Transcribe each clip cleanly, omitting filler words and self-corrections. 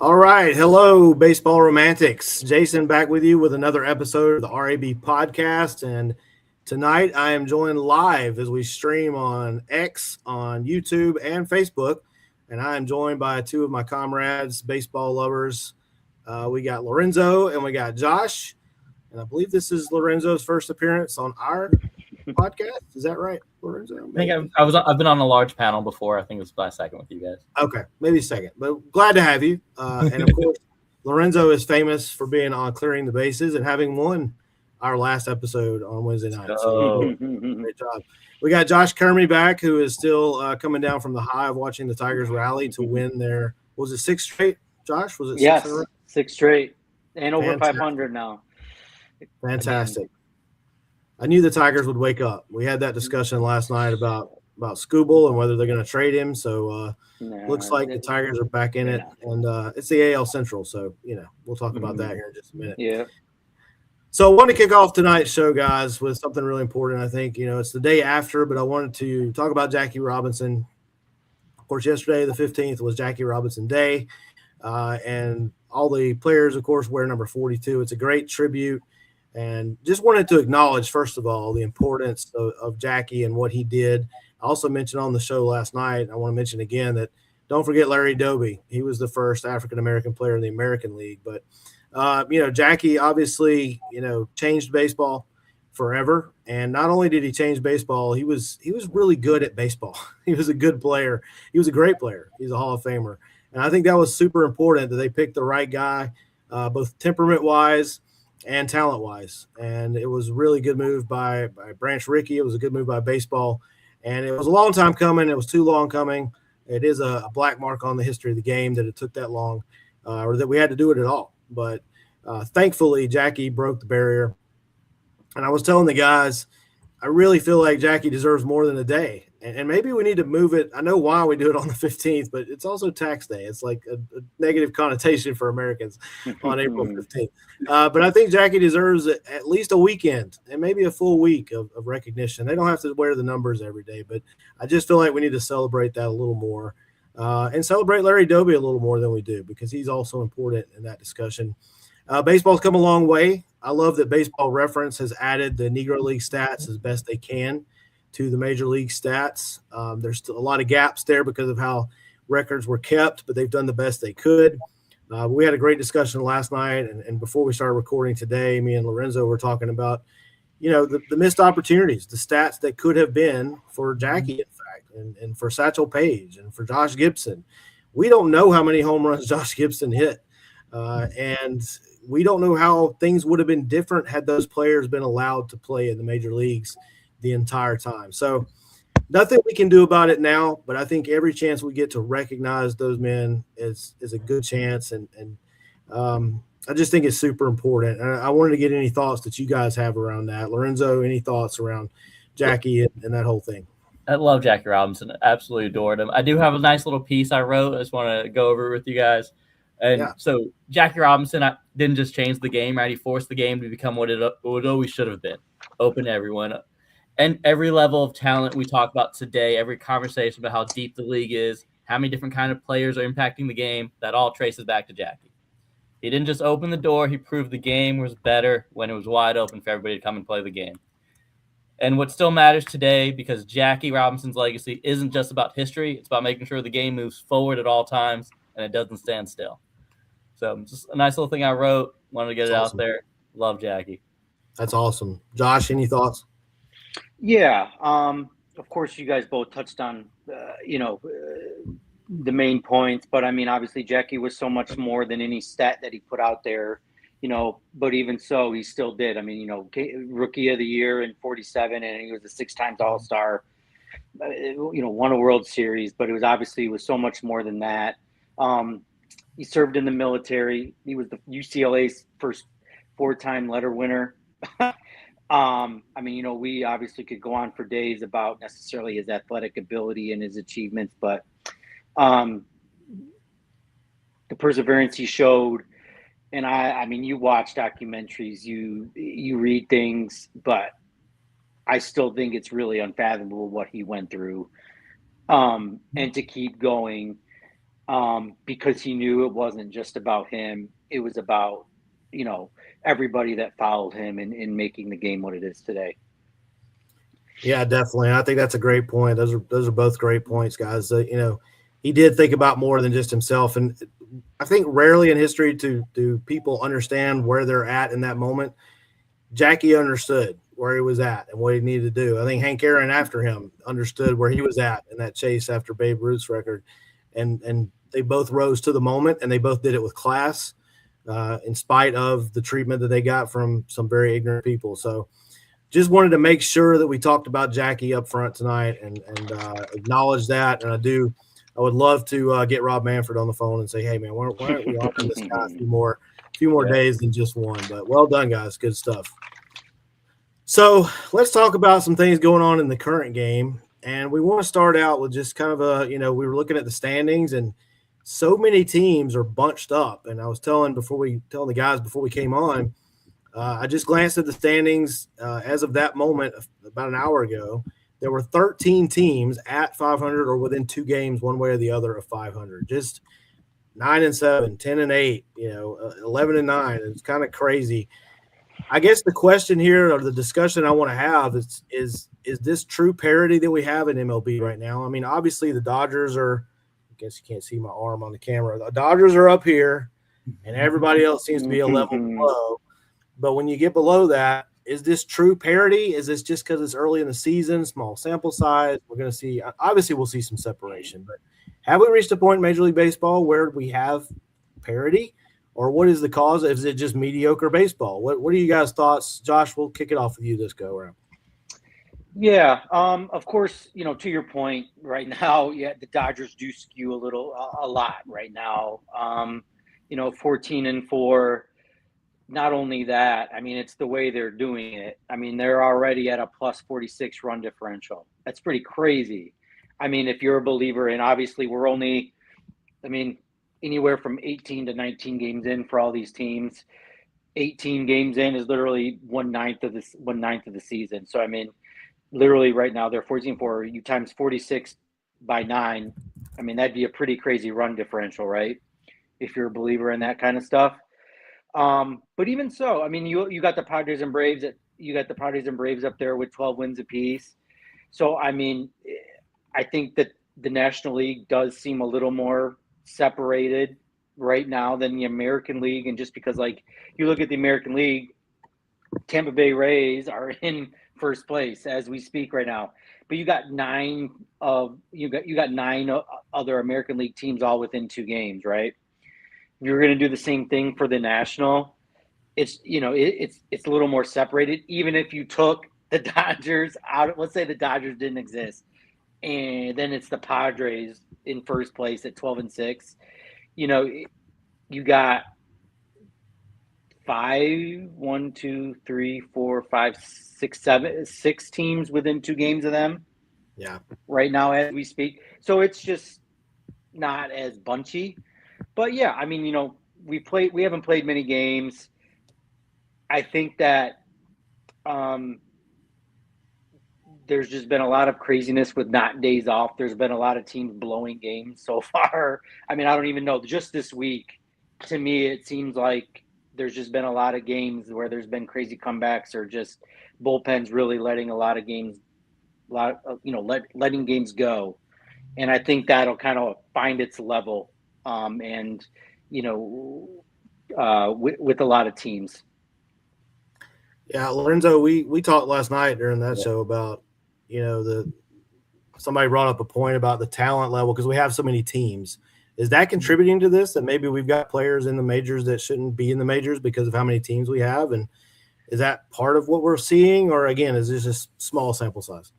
All right. Hello, baseball romantics. Jason back with you with another episode of the RAB podcast. And tonight I am joined live as we stream on X, on YouTube, and Facebook. And I am joined by two of my comrades, baseball lovers. We got Lorenzo and we got Josh. And I believe this is Lorenzo's first appearance on our podcast. Is that right, Lorenzo? I think I've been on a large panel before. I think it was my second with you guys. Okay, maybe second, but glad to have you. And of course, Lorenzo is famous for being on Clearing the Bases and having won our last episode on Wednesday night. So great job. We got Josh Kermy back, who is still coming down from the high of watching the Tigers rally to win their, was it sixth straight, Josh? Was it yes, six? Six straight and over 500 now. Fantastic. I knew the Tigers would wake up. We had that discussion last night about Skubal and whether they're going to trade him. So looks like the Tigers are back in it, and it's the AL Central. So we'll talk about that here in just a minute. Yeah. So I want to kick off tonight's show, guys, with something really important. I think it's the day after, but I wanted to talk about Jackie Robinson. Of course, yesterday the 15th was Jackie Robinson Day, and all the players, of course, wear number 42. It's a great tribute. And just wanted to acknowledge, first of all, the importance of Jackie and what he did. I also mentioned on the show last night, I want to mention again that don't forget Larry Doby. He was the first African-American player in the American League. But, Jackie obviously, changed baseball forever. And not only did he change baseball, he was really good at baseball. He was a good player. He was a great player. He's a Hall of Famer. And I think that was super important that they picked the right guy, both temperament-wise and talent-wise. And it was a really good move by Branch Rickey. It was a good move by baseball. And it was a long time coming. It was too long coming. It is a black mark on the history of the game that it took that long, or that we had to do it at all. But thankfully, Jackie broke the barrier. And I was telling the guys, I really feel like Jackie deserves more than a day. And maybe we need to move it. I know why we do it on the 15th, but it's also tax day. It's like a negative connotation for Americans on April 15th. But I think Jackie deserves at least a weekend and maybe a full week of recognition. They don't have to wear the numbers every day, but I just feel like we need to celebrate that a little more and celebrate Larry Doby a little more than we do, because he's also important in that discussion. Baseball's come a long way. I love that Baseball Reference has added the Negro League stats as best they can to the Major League stats. There's still a lot of gaps there because of how records were kept, but they've done the best they could. We had a great discussion last night, and before we started recording today, me and Lorenzo were talking about, the missed opportunities, the stats that could have been for Jackie, in fact, and for Satchel Paige and for Josh Gibson. We don't know how many home runs Josh Gibson hit, and we don't know how things would have been different had those players been allowed to play in the major leagues the entire time. So nothing we can do about it now, but I think every chance we get to recognize those men is a good chance. And I just think it's super important. And I wanted to get any thoughts that you guys have around that. Lorenzo, any thoughts around Jackie and that whole thing? I love Jackie Robinson. Absolutely adored him. I do have a nice little piece I wrote. I just want to go over it with you guys. And so Jackie Robinson didn't just change the game, right? He forced the game to become what it always should have been, open to everyone. And every level of talent we talk about today, every conversation about how deep the league is, how many different kind of players are impacting the game, that all traces back to Jackie. He didn't just open the door. He proved the game was better when it was wide open for everybody to come and play the game. And what still matters today, because Jackie Robinson's legacy isn't just about history, it's about making sure the game moves forward at all times and it doesn't stand still. So just a nice little thing I wrote. Wanted to get it out there. Love Jackie. That's awesome. Josh, any thoughts? Yeah. Of course, you guys both touched on, the main points. But, I mean, obviously, Jackie was so much more than any stat that he put out there, But even so, he still did. I mean, Rookie of the Year in 47, and he was a 6 times All-Star, won a World Series. But it was so much more than that. He served in the military. He was the UCLA's first 4-time letter winner. We obviously could go on for days about necessarily his athletic ability and his achievements, but the perseverance he showed, and I mean, you watch documentaries, you read things, but I still think it's really unfathomable what he went through, and to keep going. because he knew it wasn't just about him. It was about, everybody that followed him in making the game what it is today. Yeah, definitely. I think that's a great point. Those are both great points, guys. He did think about more than just himself, and I think rarely in history do people understand where they're at in that moment. Jackie understood where he was at and what he needed to do. I think Hank Aaron after him understood where he was at in that chase after Babe Ruth's record, and they both rose to the moment, and they both did it with class, in spite of the treatment that they got from some very ignorant people. So just wanted to make sure that we talked about Jackie up front tonight and acknowledge that. And I would love to get Rob Manfred on the phone and say, hey man, why aren't we offering this guy a few more days than just one? But well done, guys. Good stuff. So let's talk about some things going on in the current game. And we want to start out with just kind of we were looking at the standings, and so many teams are bunched up. And I was telling the guys before we came on, I just glanced at the standings as of that moment about an hour ago. There were 13 teams at 500 or within 2 games, one way or the other, of 500. Just 9-7, 10-8, 11-9. It's kind of crazy. I guess the question here, or the discussion I want to have, is this true parity that we have in MLB right now? I mean, obviously the Dodgers are. I guess you can't see my arm on the camera. The Dodgers are up here, and everybody else seems to be a level below. But when you get below that, is this true parity? Is this just because it's early in the season, small sample size? We're going to see – obviously we'll see some separation. But have we reached a point in Major League Baseball where we have parity? Or what is the cause? Is it just mediocre baseball? What are you guys' thoughts? Josh, we'll kick it off with you this go-around. Yeah, of course, to your point right now, the Dodgers do skew a lot right now. 14-4. Not only that, I mean, it's the way they're doing it. I mean, they're already at a plus 46 run differential. That's pretty crazy. I mean, if you're a believer, and obviously we're only, anywhere from 18 to 19 games in for all these teams. 18 games in is literally 1/9 of the season. So, I mean, literally right now they're 14-4. You times 46 by 9. I mean, that'd be a pretty crazy run differential, right? If you're a believer in that kind of stuff. But even so, I mean, you got the Padres and Braves up there with 12 wins apiece. So, I mean, I think that the National League does seem a little more separated right now than the American League. And just because, like, you look at the American League, Tampa Bay Rays are in first place as we speak right now. But you got 9 other American League teams all within 2 games, right? If you're going to do the same thing for the National, it's a little more separated. Even if you took the Dodgers out, let's say the Dodgers didn't exist, and then it's the Padres in first place at 12-6. You got 6 teams within 2 games of them. Yeah. Right now as we speak. So it's just not as bunchy. But yeah, I mean, we haven't played many games. I think that there's just been a lot of craziness with not days off. There's been a lot of teams blowing games so far. I mean, I don't even know. Just this week, to me, it seems like there's just been a lot of games where there's been crazy comebacks, or just bullpens really letting letting games go. And I think that'll kind of find its level. With a lot of teams. Yeah, Lorenzo, we talked last night during that show about, somebody brought up a point about the talent level because we have so many teams. Is that contributing to this, that maybe we've got players in the majors that shouldn't be in the majors because of how many teams we have? And is that part of what we're seeing, or again, is this just small sample size?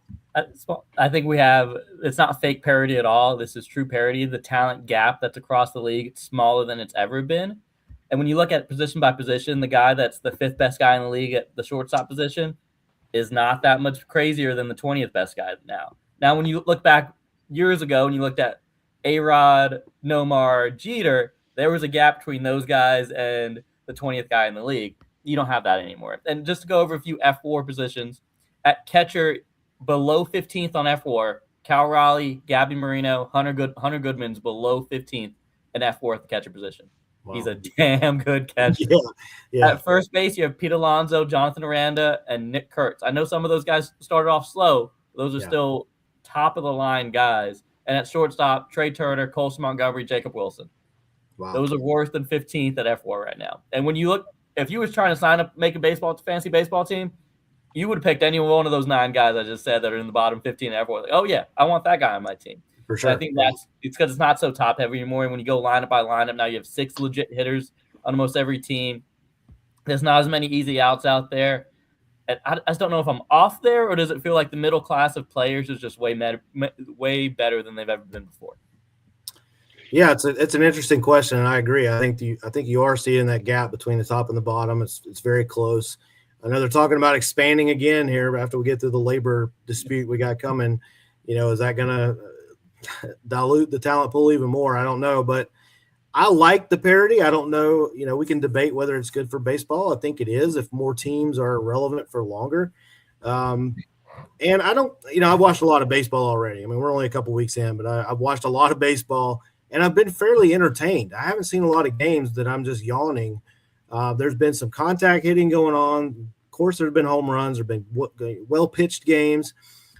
I think it's not fake parity at all. This is true parity. The talent gap that's across the league, it's smaller than it's ever been. And when you look at position by position, the guy that's the 5th best guy in the league at the shortstop position is not that much crazier than the 20th best guy now. Now, when you look back years ago and you looked at A-Rod, Nomar, Jeter, there was a gap between those guys and the 20th guy in the league. You don't have that anymore. And just to go over a few F4 positions, at catcher, below 15th on F4, Cal Raleigh, Gabby Marino, Hunter Goodman's below 15th and F4 at the catcher position. Wow. He's a damn good catcher. Yeah. At first base, you have Pete Alonso, Jonathan Aranda, and Nick Kurtz. I know some of those guys started off slow. Those are still top-of-the-line guys. And at shortstop, Trey Turner, Colson Montgomery, Jacob Wilson. Wow. Those are worse than 15th at F4 right now. And when you look, if you was trying to sign up, make a fantasy baseball team, you would have picked any one of those 9 guys I just said that are in the bottom 15 at F4. Like, oh, yeah, I want that guy on my team. For sure. And I think it's because it's not so top-heavy anymore. And when you go lineup by lineup, now you have 6 legit hitters on almost every team. There's not as many easy outs out there. And I just don't know if I'm off there, or does it feel like the middle class of players is just way better than they've ever been before? Yeah, it's an interesting question, and I agree. I think you are seeing that gap between the top and the bottom. It's very close. I know they're talking about expanding again here after we get through the labor dispute we got coming. Is that going to dilute the talent pool even more? I don't know, but I like the parity. I don't know. We can debate whether it's good for baseball. I think it is if more teams are relevant for longer. And I don't, I've watched a lot of baseball already. I mean, we're only a couple weeks in, but I've watched a lot of baseball, and I've been fairly entertained. I haven't seen a lot of games that I'm just yawning. There's been some contact hitting going on. Of course, there's been home runs. There've been well-pitched games.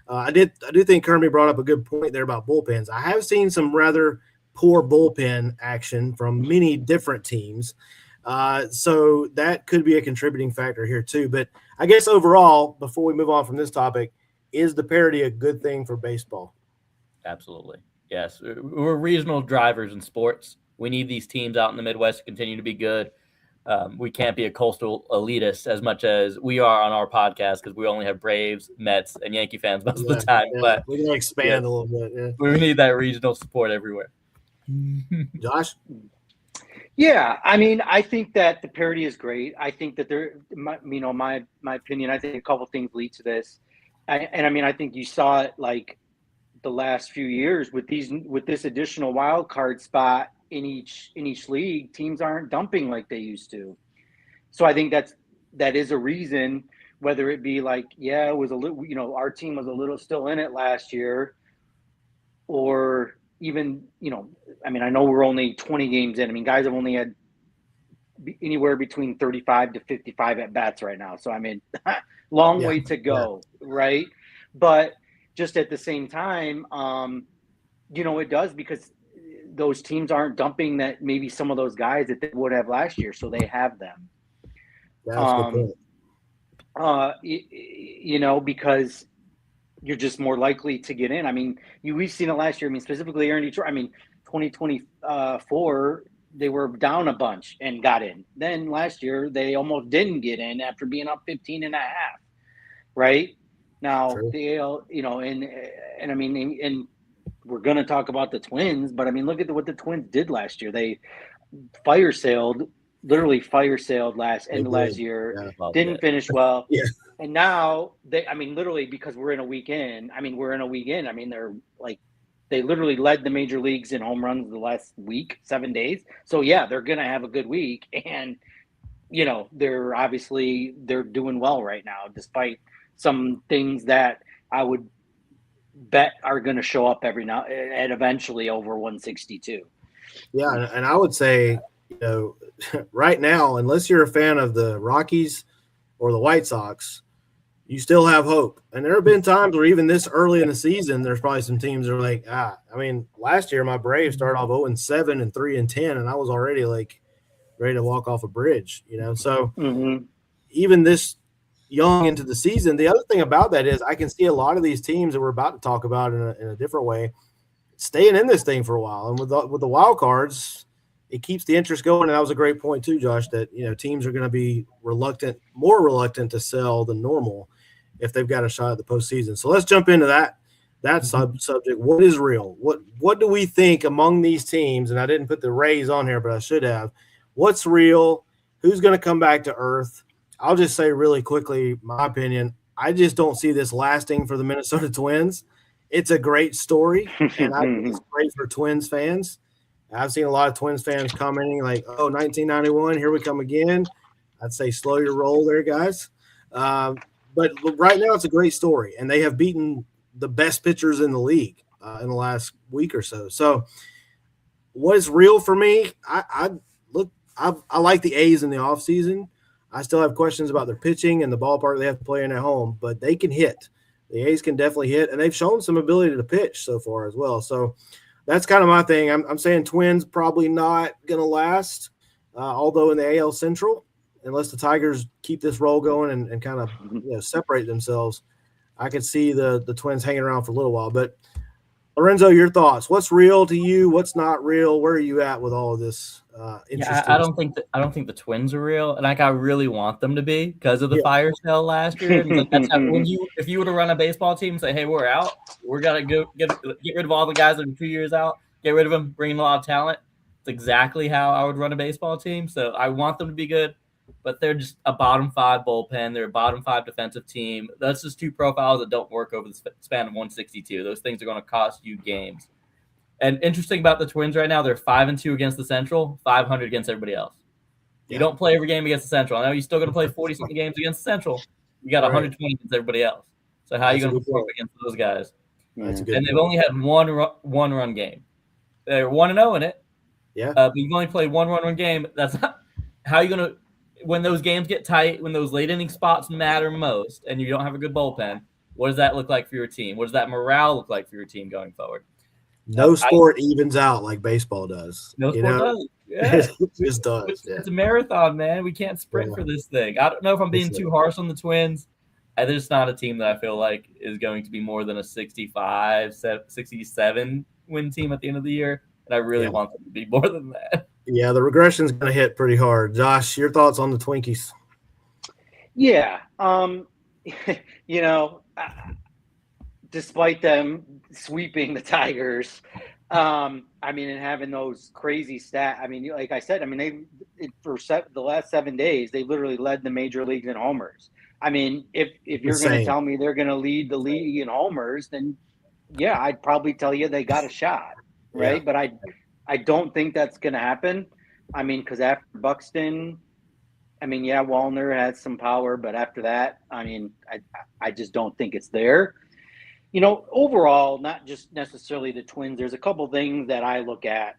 I do think Kermie brought up a good point there about bullpens. I have seen some rather poor bullpen action from many different teams. So that could be a contributing factor here too. But I guess overall, before we move on from this topic, is the parity a good thing for baseball? Absolutely. Yes. We're regional drivers in sports. We need these teams out in the Midwest to continue to be good. We can't be a coastal elitist as much as we are on our podcast because we only have Braves, Mets, and Yankee fans most of the time. Yeah. But we can expand a little bit. Yeah. We need that regional support everywhere. Josh? Yeah, I mean, I think that the parity is great. I think that my opinion, I think a couple things lead to this. And I mean, I think you saw it like the last few years with this additional wild card spot in each league, teams aren't dumping like they used to. So I think that is a reason, whether it be like, it was a little, our team was a little still in it last year, or even, I mean, I know we're only 20 games in. I mean, guys have only had anywhere between 35 to 55 at bats right now. So, I mean, long way to go, right? But just at the same time, it does, because those teams aren't dumping that maybe some of those guys that they would have last year. So they have them. That's a good point. Because you're just more likely to get in. I mean, we've seen it last year. I mean, specifically here in Detroit. I mean, 2024, they were down a bunch and got in. Then last year, they almost didn't get in after being up 15 and a half. Right now, and I mean, and we're going to talk about the Twins, but I mean, look at what the Twins did last year. They literally fire sailed last year. Didn't finish well. Yeah. And now literally, because we're in a weekend. I mean, they're like, they literally led the major leagues in home runs the last week, 7 days. So yeah, they're going to have a good week. And, they're doing well right now, despite some things that I would bet are going to show up every now and eventually over 162. Yeah. And I would say, right now, unless you're a fan of the Rockies or the White Sox, you still have hope. And there have been times where even this early in the season, there's probably some teams that are like, I mean, last year my Braves started off 0-7 and 3-10, and I was already like ready to walk off a bridge, So even this young into the season, the other thing about that is I can see a lot of these teams that we're about to talk about in a different way staying in this thing for a while. And with the wild cards, it keeps the interest going. And that was a great point too, Josh, that, teams are going to be more reluctant to sell than normal if they've got a shot at the postseason. So let's jump into that subject. What is real? What do we think among these teams? And I didn't put the Rays on here, but I should have. What's real? Who's going to come back to earth? I'll just say really quickly, my opinion, I just don't see this lasting for the Minnesota Twins. It's a great story, and I think it's great for Twins fans. I've seen a lot of Twins fans commenting like, 1991, here we come again. I'd say slow your roll there, guys. But right now it's a great story, and they have beaten the best pitchers in the league in the last week or so. So what is real for me, I like the A's in the offseason. I still have questions about their pitching and the ballpark they have to play in at home, but they can hit. The A's can definitely hit, and they've shown some ability to pitch so far as well. So that's kind of my thing. I'm saying Twins probably not going to last, although in the AL Central, unless the Tigers keep this roll going and kind of separate themselves, I could see the Twins hanging around for a little while. But Lorenzo, your thoughts? What's real to you? What's not real? Where are you at with all of this? I don't think the Twins are real, and I really want them to be because of the fire sale last year. And that's how, if you were to run a baseball team and say, "Hey, we're out. We're gonna go get rid of all the guys that are 2 years out. Get rid of them. Bring in a lot of talent." It's exactly how I would run a baseball team. So I want them to be good, but they're just a bottom 5 bullpen. They're a bottom 5 defensive team. That's just 2 profiles that don't work over the span of 162. Those things are going to cost you games. And interesting about the Twins right now, they're 5-2 against the Central, 500 against everybody else. You don't play every game against the Central. I know you're still going to play 40-something games against the Central. You got 120 against everybody else. So how are you going to perform against those guys? And they've only had one run game. They're 1-0 in it. Yeah. But you've only played one run game. That's not how are you going to – when those games get tight, when those late inning spots matter most and you don't have a good bullpen, what does that look like for your team? What does that morale look like for your team going forward? No sport evens out like baseball does. No sport does. Yeah. It just does. It's a marathon, man. We can't sprint for this thing. I don't know if I'm being too harsh on the Twins. They're just not a team that I feel like is going to be more than a 65, 67 win team at the end of the year. And I really want them to be more than that. Yeah, the regression's going to hit pretty hard. Josh, your thoughts on the Twinkies? Yeah. Despite them sweeping the Tigers, and having those crazy stats. Like I said, the last 7 days, they literally led the major leagues in homers. If you're going to tell me they're going to lead the league in homers, then yeah, I'd probably tell you they got a shot, right? Yeah. But I don't think that's going to happen. Because after Buxton, Wallner has some power, but after that, I just don't think it's there. Overall, not just necessarily the Twins, there's a couple things that I look at.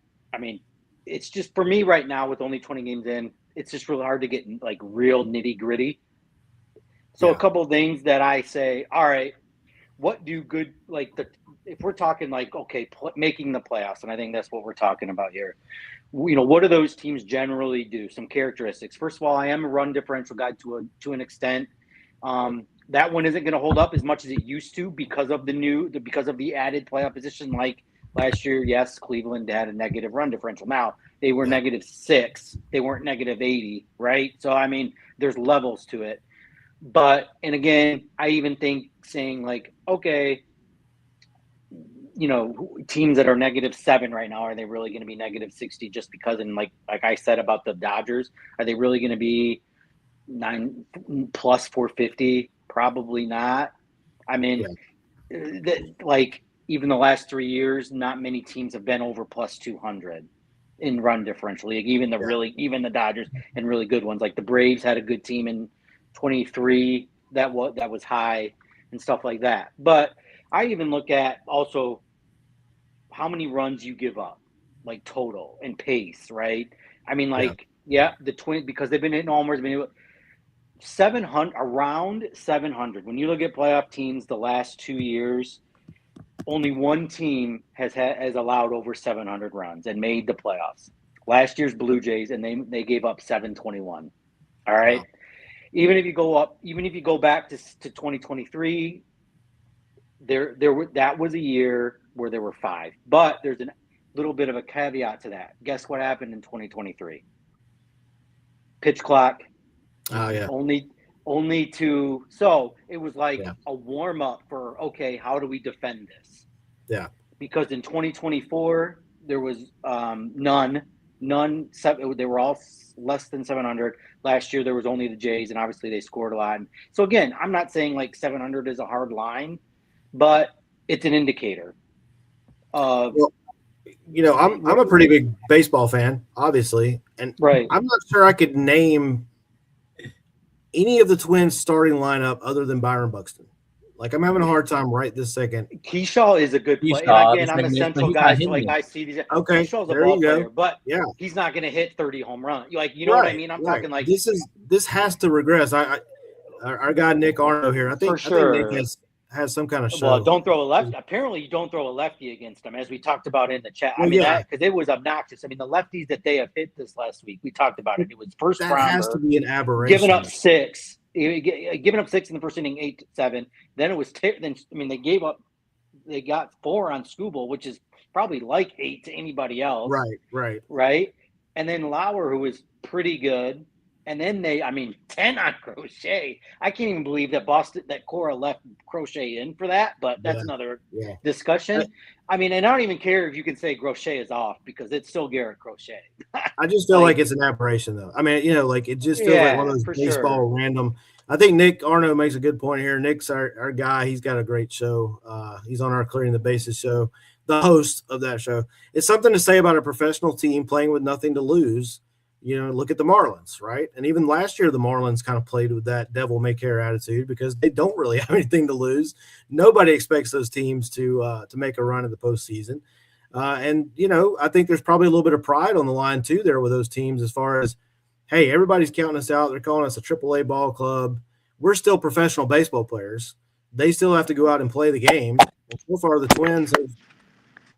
It's just for me right now with only 20 games in, it's just really hard to get like real nitty gritty. So a couple things that I say, all right, what do good, if we're talking making the playoffs, and I think that's what we're talking about here. What do those teams generally do? Some characteristics. First of all, I am a run differential guy to an extent. That one isn't going to hold up as much as it used to because of the added playoff position. Like last year, yes, Cleveland had a negative run differential. Now they were -6. They weren't -80, right? So there's levels to it. But and again, I even think saying teams that are -7 right now, are they really going to be -60 just because? And like I said about the Dodgers, are they really going to be 9 plus 450? Probably not. Even the last 3 years, not many teams have been over plus 200 in run differential. Even the Dodgers and really good ones, like the Braves had a good team in 23 that was high and stuff like that. But I even look at also how many runs you give up, like total and pace, right? The Twins, because they've been hitting homers, 700, around 700. When you look at playoff teams the last 2 years, only one team has allowed over 700 runs and made the playoffs. Last year's Blue Jays, and they gave up 721. All right. Wow. Even if you go back to 2023, that was a year where there were 5. But there's a little bit of a caveat to that. Guess what happened in 2023? Pitch clock. Oh yeah. Only two. So it was a warm up for how do we defend this? Yeah. Because in 2024 there was none. They were all less than 700. Last year there was only the Jays, and obviously they scored a lot. And so again, I'm not saying 700 is a hard line, but it's an indicator. I'm a pretty big baseball fan, obviously, and right. I'm not sure I could name any of the Twins starting lineup other than Byron Buxton. Like, I'm having a hard time right this second. Keyshaw is a good player. Keyshaw, And again, I'm a Central he's guy, not so like hitting I see these. Okay, Keyshaw's a there ball you go. player, but Yeah, he's not going to hit 30 home runs. Like, you know what I mean? I'm talking like this has to regress. Our guy Nick Arno here. I think Nick has some kind of show. Well, don't throw a lefty. Apparently, you don't throw a lefty against him, as we talked about in the chat. I mean, because it was obnoxious. I mean, the lefties that they have hit this last week, we talked about it. It was first that rounder, has to be an aberration. Giving up 6 in the first inning, 8-7. Then it was they got 4 on Skubal, which is probably like 8 to anybody else. Right. And then Lauer, who was pretty good. And then 10 on Crochet. I can't even believe that Cora left Crochet in for that, but that's another discussion. I mean, and I don't even care if you can say Crochet is off because it's still Garrett Crochet. I just feel like it's an aberration, though. I mean, like it just feels like one of those baseball random. I think Nick Arno makes a good point here. Nick's our guy. He's got a great show. He's on our Clearing the Bases show, the host of that show. It's something to say about a professional team playing with nothing to lose. Look at the Marlins, right? And even last year, the Marlins kind of played with that devil may care attitude because they don't really have anything to lose. Nobody expects those teams to make a run in the postseason. And I think there's probably a little bit of pride on the line too there with those teams as far as, hey, everybody's counting us out. They're calling us a AAA ball club. We're still professional baseball players. They still have to go out and play the game. And so far, the Twins have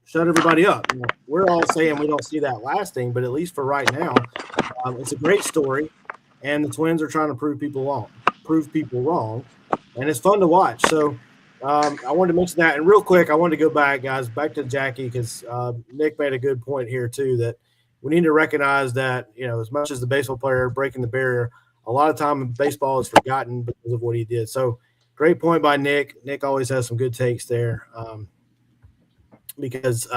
shut everybody up. We're all saying we don't see that lasting, but at least for right now, it's a great story, and the Twins are trying to prove people wrong, and it's fun to watch. So I wanted to mention that, and real quick, I wanted to go back to Jackie because Nick made a good point here too that we need to recognize that as much as the baseball player breaking the barrier, a lot of time baseball is forgotten because of what he did. So great point by Nick. Nick always has some good takes there. Because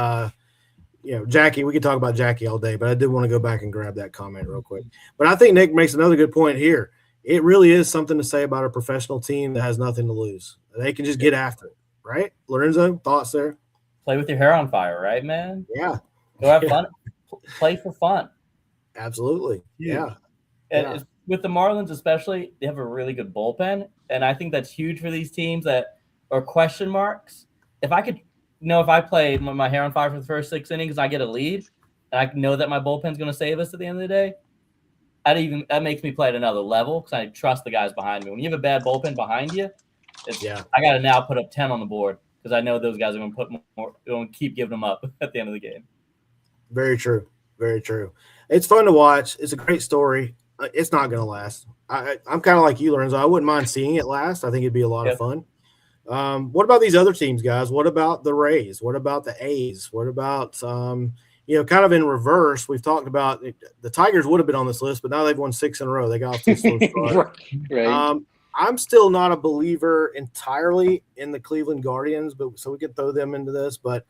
Jackie, we could talk about Jackie all day, but I did want to go back and grab that comment real quick. But I think Nick makes another good point here. It really is something to say about a professional team that has nothing to lose. They can just get after it, right? Lorenzo, thoughts there? Play with your hair on fire, right, man? Yeah. Go have fun. Play for fun. Absolutely. Yeah. And with the Marlins especially, they have a really good bullpen, and I think that's huge for these teams that are question marks. If I could – if I play my hair on fire for the first 6 innings, I get a lead, and I know that my bullpen's going to save us at the end of the day. That makes me play at another level because I trust the guys behind me. When you have a bad bullpen behind you, I got to now put up 10 on the board because I know those guys are going to put more, going to keep giving them up at the end of the game. Very true. Very true. It's fun to watch. It's a great story. It's not going to last. I'm kind of like you, Lorenzo. I wouldn't mind seeing it last. I think it'd be a lot of fun. What about these other teams, guys? What about the Rays? What about the A's? What about, kind of in reverse, we've talked about the Tigers would have been on this list, but now they've won 6 in a row. They got off to a slow start. Right. I'm still not a believer entirely in the Cleveland Guardians, so we could throw them into this, but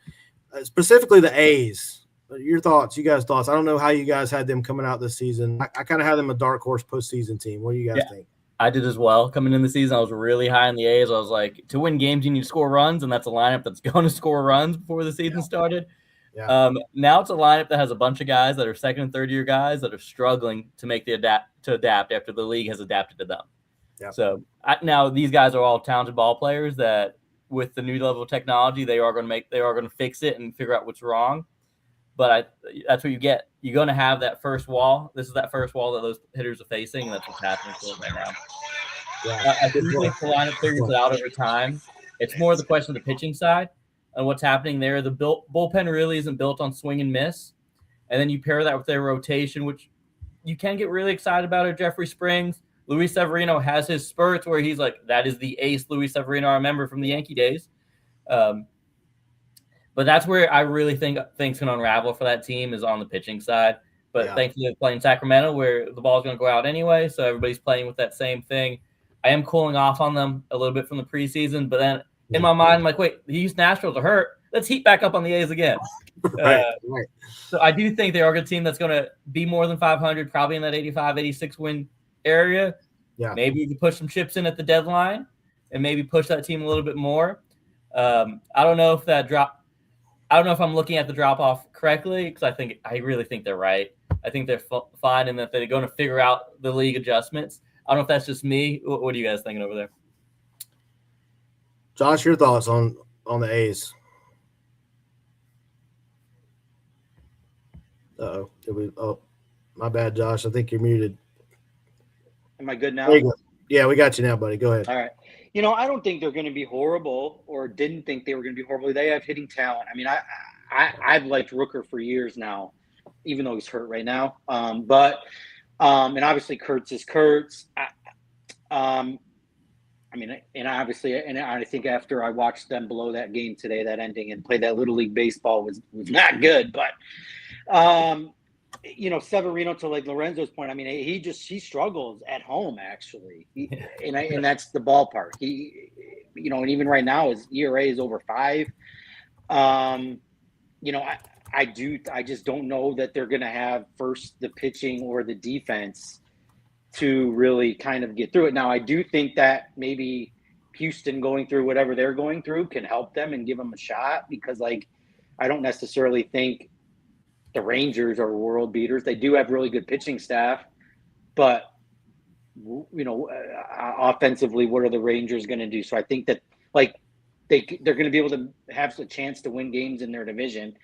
specifically the A's. Your thoughts, you guys' thoughts. I don't know how you guys had them coming out this season. I kind of had them a dark horse postseason team. What do you guys think? I did as well. Coming in the season, I was really high on the A's. I was like, to win games, you need to score runs, and that's a lineup that's going to score runs before the season started. Yeah. Now it's a lineup that has a bunch of guys that are second and third year guys that are struggling to make adapt after the league has adapted to them. Yeah. So now these guys are all talented ball players that, with the new level of technology, they are going to fix it and figure out what's wrong. But that's what you get. You're going to have that first wall. This is that first wall that those hitters are facing, and that's what's happening to them right now. Yeah. I think the lineup figures it out over time. It's more the question of the pitching side and what's happening there. The bullpen really isn't built on swing and miss. And then you pair that with their rotation, which you can get really excited about at Jeffrey Springs. Luis Severino has his spurts where he's like, that is the ace Luis Severino I remember from the Yankee days. But that's where I really think things can unravel for that team is on the pitching side. But thankfully, they're playing Sacramento where the ball's going to go out anyway, so everybody's playing with that same thing. I am cooling off on them a little bit from the preseason, but then in my mind, I'm like, wait, the Houston Astros are hurt. Let's heat back up on the A's again. Right. So I do think they are a good team that's going to be more than 500, probably in that 85, 86 win area. Yeah. Maybe you can push some chips in at the deadline and maybe push that team a little bit more. I don't know if I'm looking at the drop-off correctly because I really think they're right. I think they're fine and that they're going to figure out the league adjustments. I don't know if that's just me. What are you guys thinking over there? Josh, your thoughts on the A's? Uh-oh. Oh, my bad, Josh. I think you're muted. Am I good now? There you go. Yeah, we got you now, buddy. Go ahead. All right. I don't think they're going to be horrible, or didn't think they were going to be horrible. They have hitting talent. I mean, I've liked Rooker for years now, even though he's hurt right now. And obviously Kurtz is Kurtz. I think after I watched them blow that game today, that ending, and play that Little League baseball was not good. But Severino, to like Lorenzo's point, I mean, he struggles at home actually, and that's the ballpark. And even right now his ERA is over 5. I just don't know that they're going to have first the pitching or the defense to really kind of get through it. Now, I do think that maybe Houston going through whatever they're going through can help them and give them a shot, because I don't necessarily think the Rangers are world beaters. They do have really good pitching staff, but offensively, what are the Rangers going to do? So I think that they're going to be able to have a chance to win games in their division.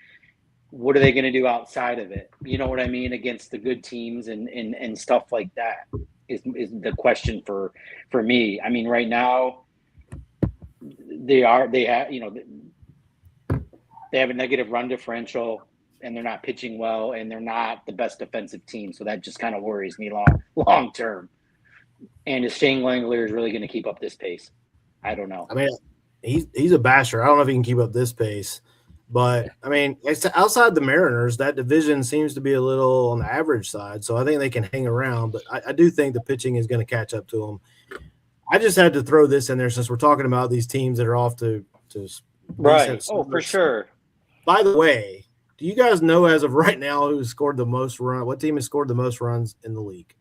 What are they going to do outside of it? You know what I mean? Against the good teams and stuff like that is the question for me. I mean, right now they have a negative run differential, and they're not pitching well, and they're not the best defensive team. So that just kind of worries me long term. And is Shane Langeliers really going to keep up this pace? I don't know. I mean, he's a basher. I don't know if he can keep up this pace. But, I mean, outside the Mariners, that division seems to be a little on the average side. So I think they can hang around. But I do think the pitching is going to catch up to them. I just had to throw this in there since we're talking about these teams that are off to right. Oh, for sure. By the way, do you guys know as of right now who scored the most runs? What team has scored the most runs in the league?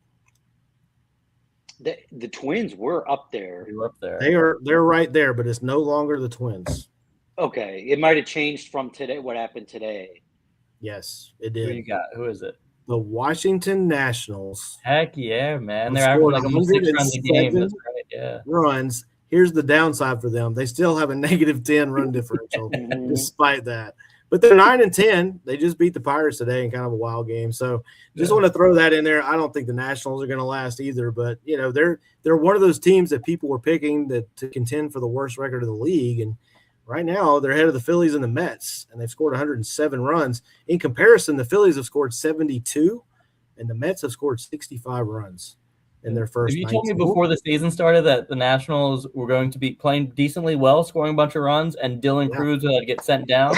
The Twins were up there. They were up there. They're right there, but it's no longer the Twins. Okay, it might have changed from today. What happened today? Yes, it did. Who you got? Who is it? The Washington Nationals. Heck yeah, man! They're averaging like almost 6 runs a game. That's right. Yeah. Runs. Here's the downside for them: they still have a negative 10 run differential, despite that. But they're 9-10. They just beat the Pirates today in kind of a wild game. So just want to throw that in there. I don't think the Nationals are going to last either, but they're one of those teams that people were picking to contend for the worst record of the league. And right now they're ahead of the Phillies and the Mets, and they've scored 107 runs. In comparison, the Phillies have scored 72 and the Mets have scored 65 runs in their first. If you told me before the season started that the Nationals were going to be playing decently well, scoring a bunch of runs, and Dylan Cruz would get sent down,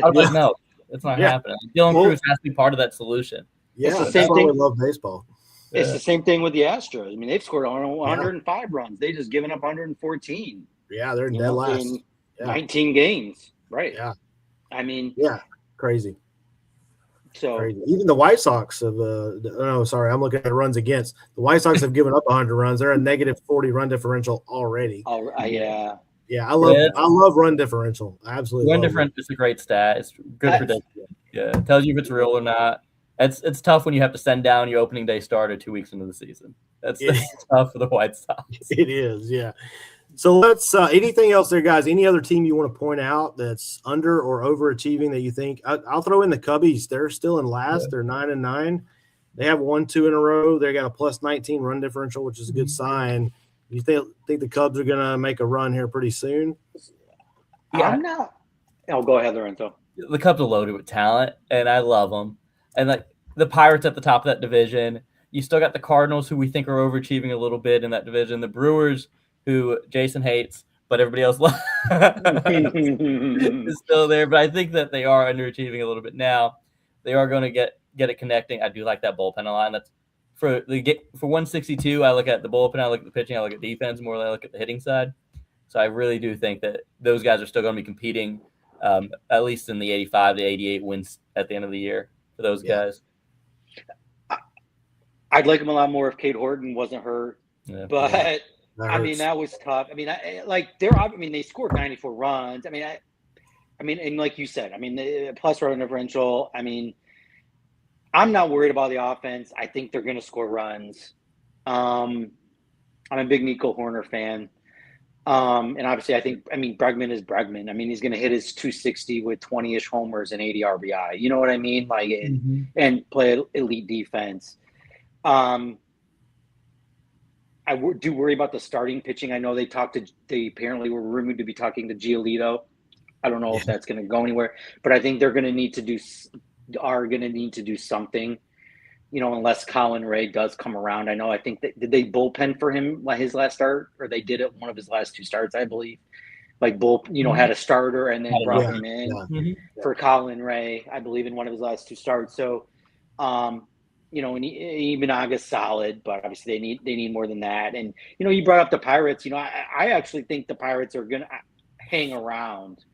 I was like, no, it's not happening. Dylan Cruz has to be part of that solution. Yeah, it's the same thing. I love baseball. It's the same thing with the Astros. I mean, they've scored 105 runs. They just given up 114. Yeah, they're dead last. In 19 games, right? Yeah. I mean, crazy. So crazy. Even the White Sox have I'm looking at runs against. The White Sox have given up 100 runs. They're a negative 40 run differential already. Yeah. Yeah, I love run differential. I absolutely run differential is a great stat. It's good prediction. Yeah, it tells you if it's real or not. It's tough when you have to send down your opening day starter 2 weeks into the season. That's tough for the White Sox. It is, yeah. So let's anything else there, guys? Any other team you want to point out that's under or overachieving that you think? I'll throw in the Cubbies. They're still in last. Yeah. They're 9-9. They have 1-2 in a row. They got a plus 19 run differential, which is a good sign. You think the Cubs are going to make a run here pretty soon? Yeah. I'm not. Oh, go ahead, Lorenzo. The Cubs are loaded with talent, and I love them. And like the Pirates at the top of that division. You still got the Cardinals, who we think are overachieving a little bit in that division. The Brewers, who Jason hates, but everybody else loves, is still there. But I think that they are underachieving a little bit now. They are going to get it connecting. I do like that bullpen a lot. And that's for 162. I look at the bullpen. I look at the pitching. I look at defense more than I look at the hitting side. So I really do think that those guys are still going to be competing, at least in the 85 to 88 wins at the end of the year for those guys. I'd like them a lot more if Cade Horton wasn't hurt, but. I mean, that was tough. I mean, they scored 94 runs. I mean, and like you said, I mean, the plus run differential. I mean, I'm not worried about the offense. I think they're going to score runs. I'm a big Nico Horner fan. And obviously, Bregman is Bregman. I mean, he's going to hit his 260 with 20-ish homers and 80 RBI. You know what I mean? Like, and play elite defense. I do worry about the starting pitching. I know they apparently were rumored to be talking to Giolito. I don't know if that's going to go anywhere, but I think they're going to need to do something, unless Colin Ray does come around. I think did they bullpen for him his last start, or they did it one of his last 2 starts, I believe. Like had a starter and then brought him in for Colin Ray, I believe, in one of his last 2 starts. So, and Imanaga's solid, but obviously they need more than that. And you brought up the Pirates. I actually think the Pirates are going to hang around.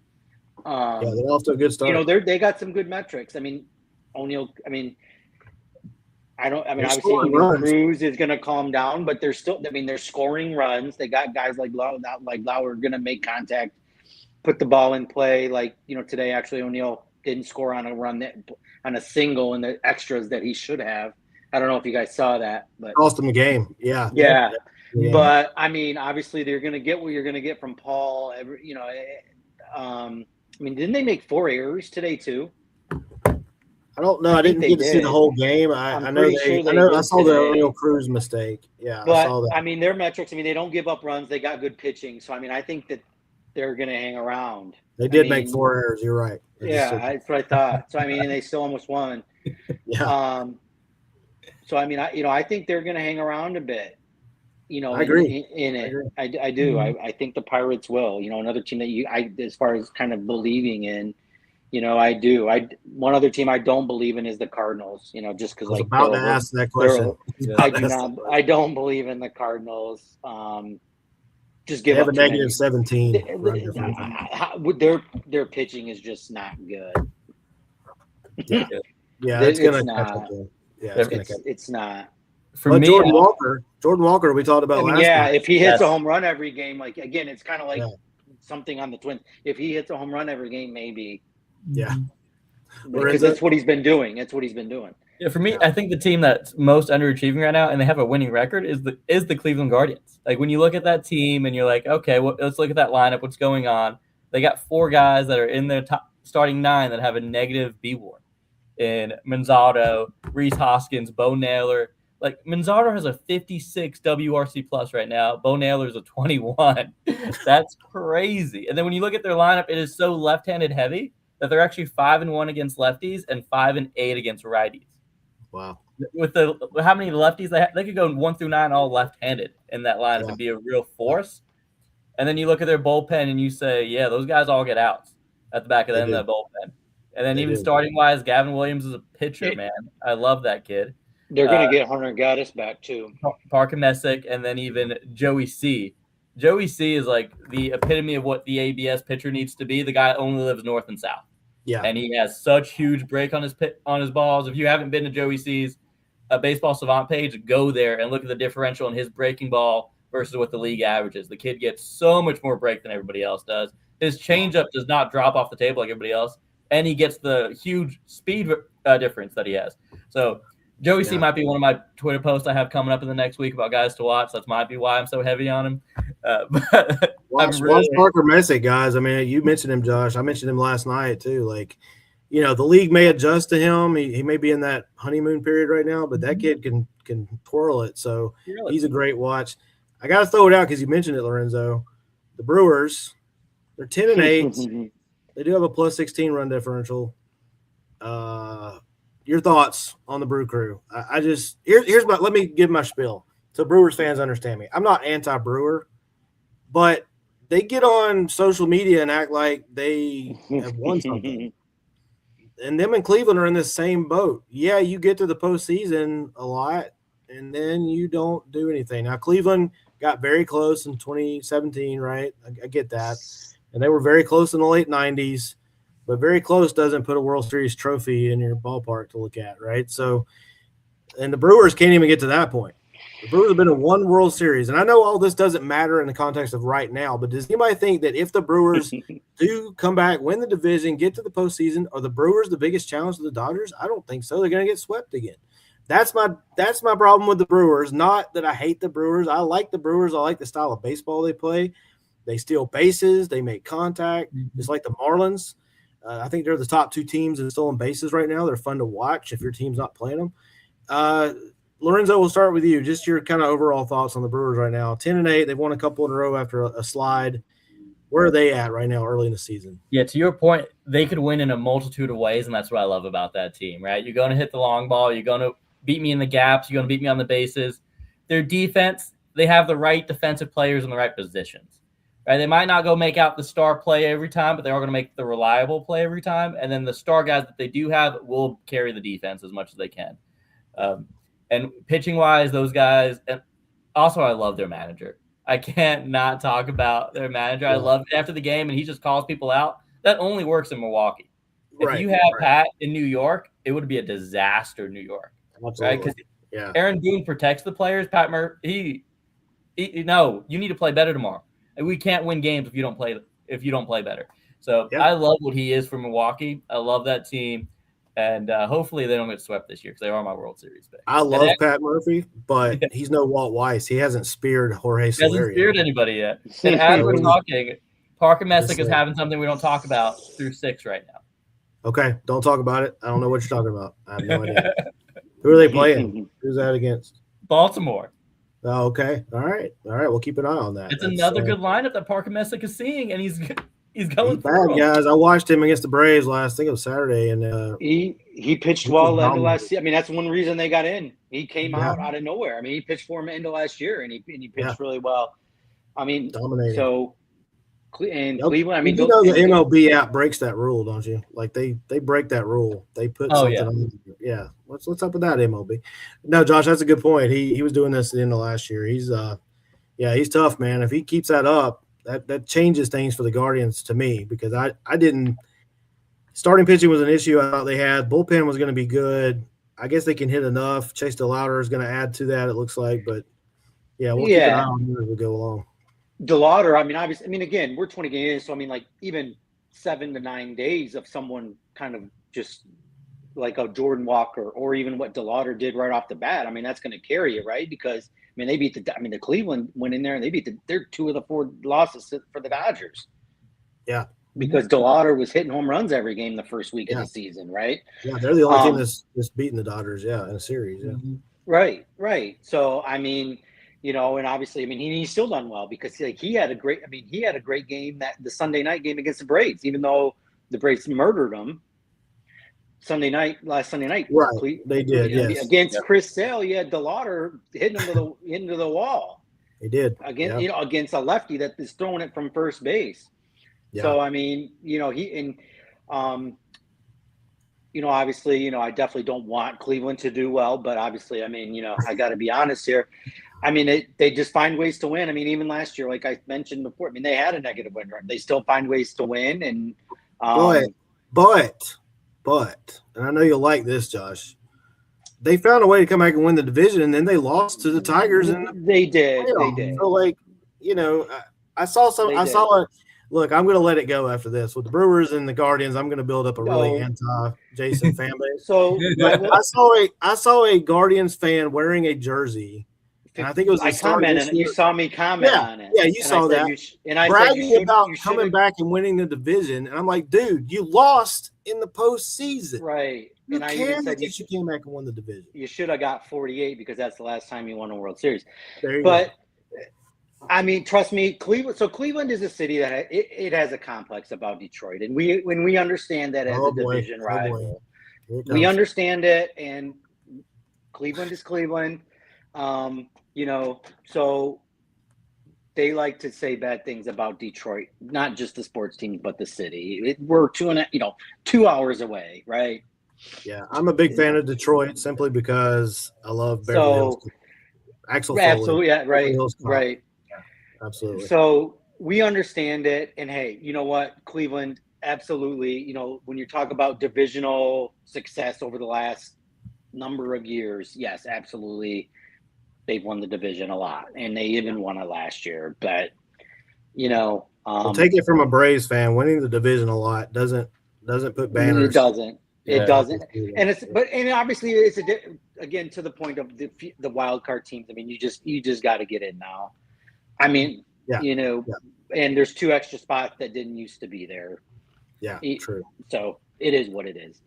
They're off to a good start. They got some good metrics. I mean, O'Neill. Obviously Cruz is going to calm down, but they're still. they're scoring runs. They got guys like Lauer going to make contact, put the ball in play. Today, actually, O'Neill didn't score on a run on a single in the extras that he should have. I don't know if you guys saw that, but cost him the game. Yeah. But obviously, they're going to get what you're going to get from Paul. Didn't they make 4 errors today too? I don't know. I didn't get to see the whole game. I saw the O'Neill Cruz mistake. Yeah, but I saw that. Their metrics. They don't give up runs. They got good pitching. So I think that they're going to hang around. They did make 4 errors. You're right. That's what I thought. So and they still almost won. Yeah. I think they're going to hang around a bit. I agree. In it, I do. Mm-hmm. I think the Pirates will. Another team that as far as kind of believing in. I do. One other team I don't believe in is the Cardinals. Just because I was about to ask that question. I don't believe in the Cardinals. Just give they have up a negative 17. Their pitching is just not good. Yeah, it's going to catch up. Yeah, it's not. For me, Jordan Walker, we talked about last week. If he hits a home run every game, again, it's kind of like something on the Twins. If he hits a home run every game, maybe. Yeah. Because that's what he's been doing. Yeah, for me, I think the team that's most underachieving right now, and they have a winning record, is the Cleveland Guardians. Like, when you look at that team and you're like, okay, let's look at that lineup. What's going on? They got 4 guys that are in their top starting 9 that have a negative B-WAR. In Manzardo, Rhys Hoskins, Bo Naylor. Like, Manzardo has a 56 WRC plus right now. Bo Naylor's a 21. That's crazy. And then when you look at their lineup, it is so left-handed heavy that they're actually 5-1 against lefties and 5-8 against righties. Wow. With how many lefties they have, they could go 1 through 9 all left-handed in that lineup and be a real force. And then you look at their bullpen and you say, yeah, those guys all get outs at the back of the end of that bullpen. And then even starting-wise, Gavin Williams is a pitcher, man. I love that kid. They're going to get Hunter Gaddis back, too. Parker Messick, and then even Joey C. Joey C is like the epitome of what the ABS pitcher needs to be. The guy only lives north and south. Yeah. And he has such huge break on his balls. If you haven't been to Joey C's Baseball Savant page, go there and look at the differential in his breaking ball versus what the league averages. The kid gets so much more break than everybody else does. His changeup does not drop off the table like everybody else, and he gets the huge speed difference that he has. So Joey C might be one of my Twitter posts I have coming up in the next week about guys to watch. That might be why I'm so heavy on him. Watch Parker Messick, guys. You mentioned him, Josh. I mentioned him last night too. Like, the league may adjust to him. He may be in that honeymoon period right now, but that kid can twirl it. So he's a great watch. I got to throw it out because you mentioned it, Lorenzo. The Brewers, they're 10-8. They do have a plus 16 run differential. Your thoughts on the Brew Crew? Let me give my spiel so Brewers fans understand me. I'm not anti-Brewer, but they get on social media and act like they have won something. And them and Cleveland are in the same boat. Yeah, you get to the postseason a lot, and then you don't do anything. Now, Cleveland got very close in 2017, right? I get that. And they were very close in the late 90s. But very close doesn't put a World Series trophy in your ballpark to look at, right? So, and the Brewers can't even get to that point. The Brewers have been in 1 World Series. And I know all this doesn't matter in the context of right now, but does anybody think that if the Brewers do come back, win the division, get to the postseason, are the Brewers the biggest challenge to the Dodgers? I don't think so. They're going to get swept again. That's my problem with the Brewers. Not that I hate the Brewers. I like the Brewers. I like the style of baseball they play. They steal bases. They make contact. Just like the Marlins. I think they're the top 2 teams in stolen bases right now. They're fun to watch if your team's not playing them. Lorenzo, we'll start with you. Just your kind of overall thoughts on the Brewers right now. 10-8. They've won a couple in a row after a slide. Where are they at right now early in the season? Yeah, to your point, they could win in a multitude of ways, and that's what I love about that team, right? You're going to hit the long ball. You're going to beat me in the gaps. You're going to beat me on the bases. Their defense, they have the right defensive players in the right positions, right? They might not go make out the star play every time, but they are going to make the reliable play every time. And then the star guys that they do have will carry the defense as much as they can. And pitching-wise, those guys – and also I love their manager. I can't not talk about their manager. I love it after the game, and he just calls people out. That only works in Milwaukee. If you had Pat in New York, it would be a disaster in New York. Absolutely. Right? Because Aaron Boone protects the players. Pat Murphy, no, you need to play better tomorrow. And we can't win games if you don't play better. So I love what he is for Milwaukee. I love that team. And hopefully they don't get swept this year because they are my World Series pick. I love Pat Murphy, but he's no Walt Weiss. He hasn't speared Jorge Soler. He hasn't speared anybody yet. And as we're talking, Parker Messick is having something we don't talk about through 6 right now. Okay, don't talk about it. I don't know what you're talking about. I have no idea. Who are they playing? Who's that against? Baltimore. Oh, okay. All right. We'll keep an eye on that. It's another good lineup that Parker Messick is seeing, and he's going bad, guys. I watched him against the Braves last. I think it was Saturday, and he pitched well end of last year. I mean, that's one reason they got in. He came out of nowhere. I mean, he pitched for him end of last year, and he pitched really well. I mean, dominating. So, and Cleveland. I mean, you know the MLB app breaks that rule, don't you? Like they break that rule. They put something on. Yeah. What's up with that MLB? No, Josh, that's a good point. He was doing this at the end of last year. He's he's tough, man. If he keeps that up, that changes things for the Guardians to me, because I didn't – starting pitching was an issue I thought they had. Bullpen was going to be good. I guess they can hit enough. Chase DeLauter is going to add to that, it looks like. But, we'll keep an eye on him as we go along. DeLauter, I mean, obviously – I mean, again, we're 20 games, so, I mean, like, even 7 to 9 days of someone kind of just like a Jordan Walker or even what DeLauter did right off the bat, I mean, that's going to carry you, right? Because – I mean, they beat the Cleveland went in there and they beat they're 2 of the 4 losses for the Dodgers. Yeah. Because DeLauter was hitting home runs every game the first week of the season, right? Yeah, they're the only team that's beating the Dodgers, in a series. Yeah. Right. So, I mean, and obviously, I mean, he's still done well because he had a great game the Sunday night game against the Braves, even though the Braves murdered him. Last Sunday night. Right, they did, yes. Against Chris Sale, you had DeLauter hitting him into the wall. He did. Against a lefty that is throwing it from first base. Yeah. So, I mean, obviously, I definitely don't want Cleveland to do well, but obviously, I mean, I got to be honest here. I mean, they just find ways to win. I mean, even last year, like I mentioned before, I mean, they had a negative win rate. They still find ways to win. And But, and I know you'll like this, Josh, they found a way to come back and win the division, and then they lost to the Tigers. And they did. So, I saw look, I'm going to let it go after this. With the Brewers and the Guardians, I'm going to build up a really anti-Jason fan base. So, I saw a Guardians fan wearing a jersey. And I think it was I commented. You saw me comment on it. Yeah, you saw that. And I bragging about coming back and winning the division. And I'm like, dude, you lost in the postseason. Right. And I even said you came back and won the division. You should have got 48 because that's the last time you won a World Series. There you go. I mean, trust me, Cleveland. So Cleveland is a city that it has a complex about Detroit, and when we understand that as a division rival, we understand it. And Cleveland is Cleveland. So they like to say bad things about Detroit, not just the sports teams, but the city. We're 2 hours away, right? Yeah, I'm a big fan of Detroit simply because I love Beverly Hills. Axel Foley. Absolutely, yeah, right. Yeah, absolutely. So we understand it, and hey, you know what, Cleveland, absolutely. When you talk about divisional success over the last number of years, yes, absolutely. They've won the division a lot, and they even won it last year. But I'll take it from a Braves fan. Winning the division a lot doesn't put banners. It doesn't. It doesn't. And obviously it's again to the point of the wild card teams. I mean, you just got to get in now. I mean, and there's 2 extra spots that didn't used to be there. Yeah, true. So it is what it is.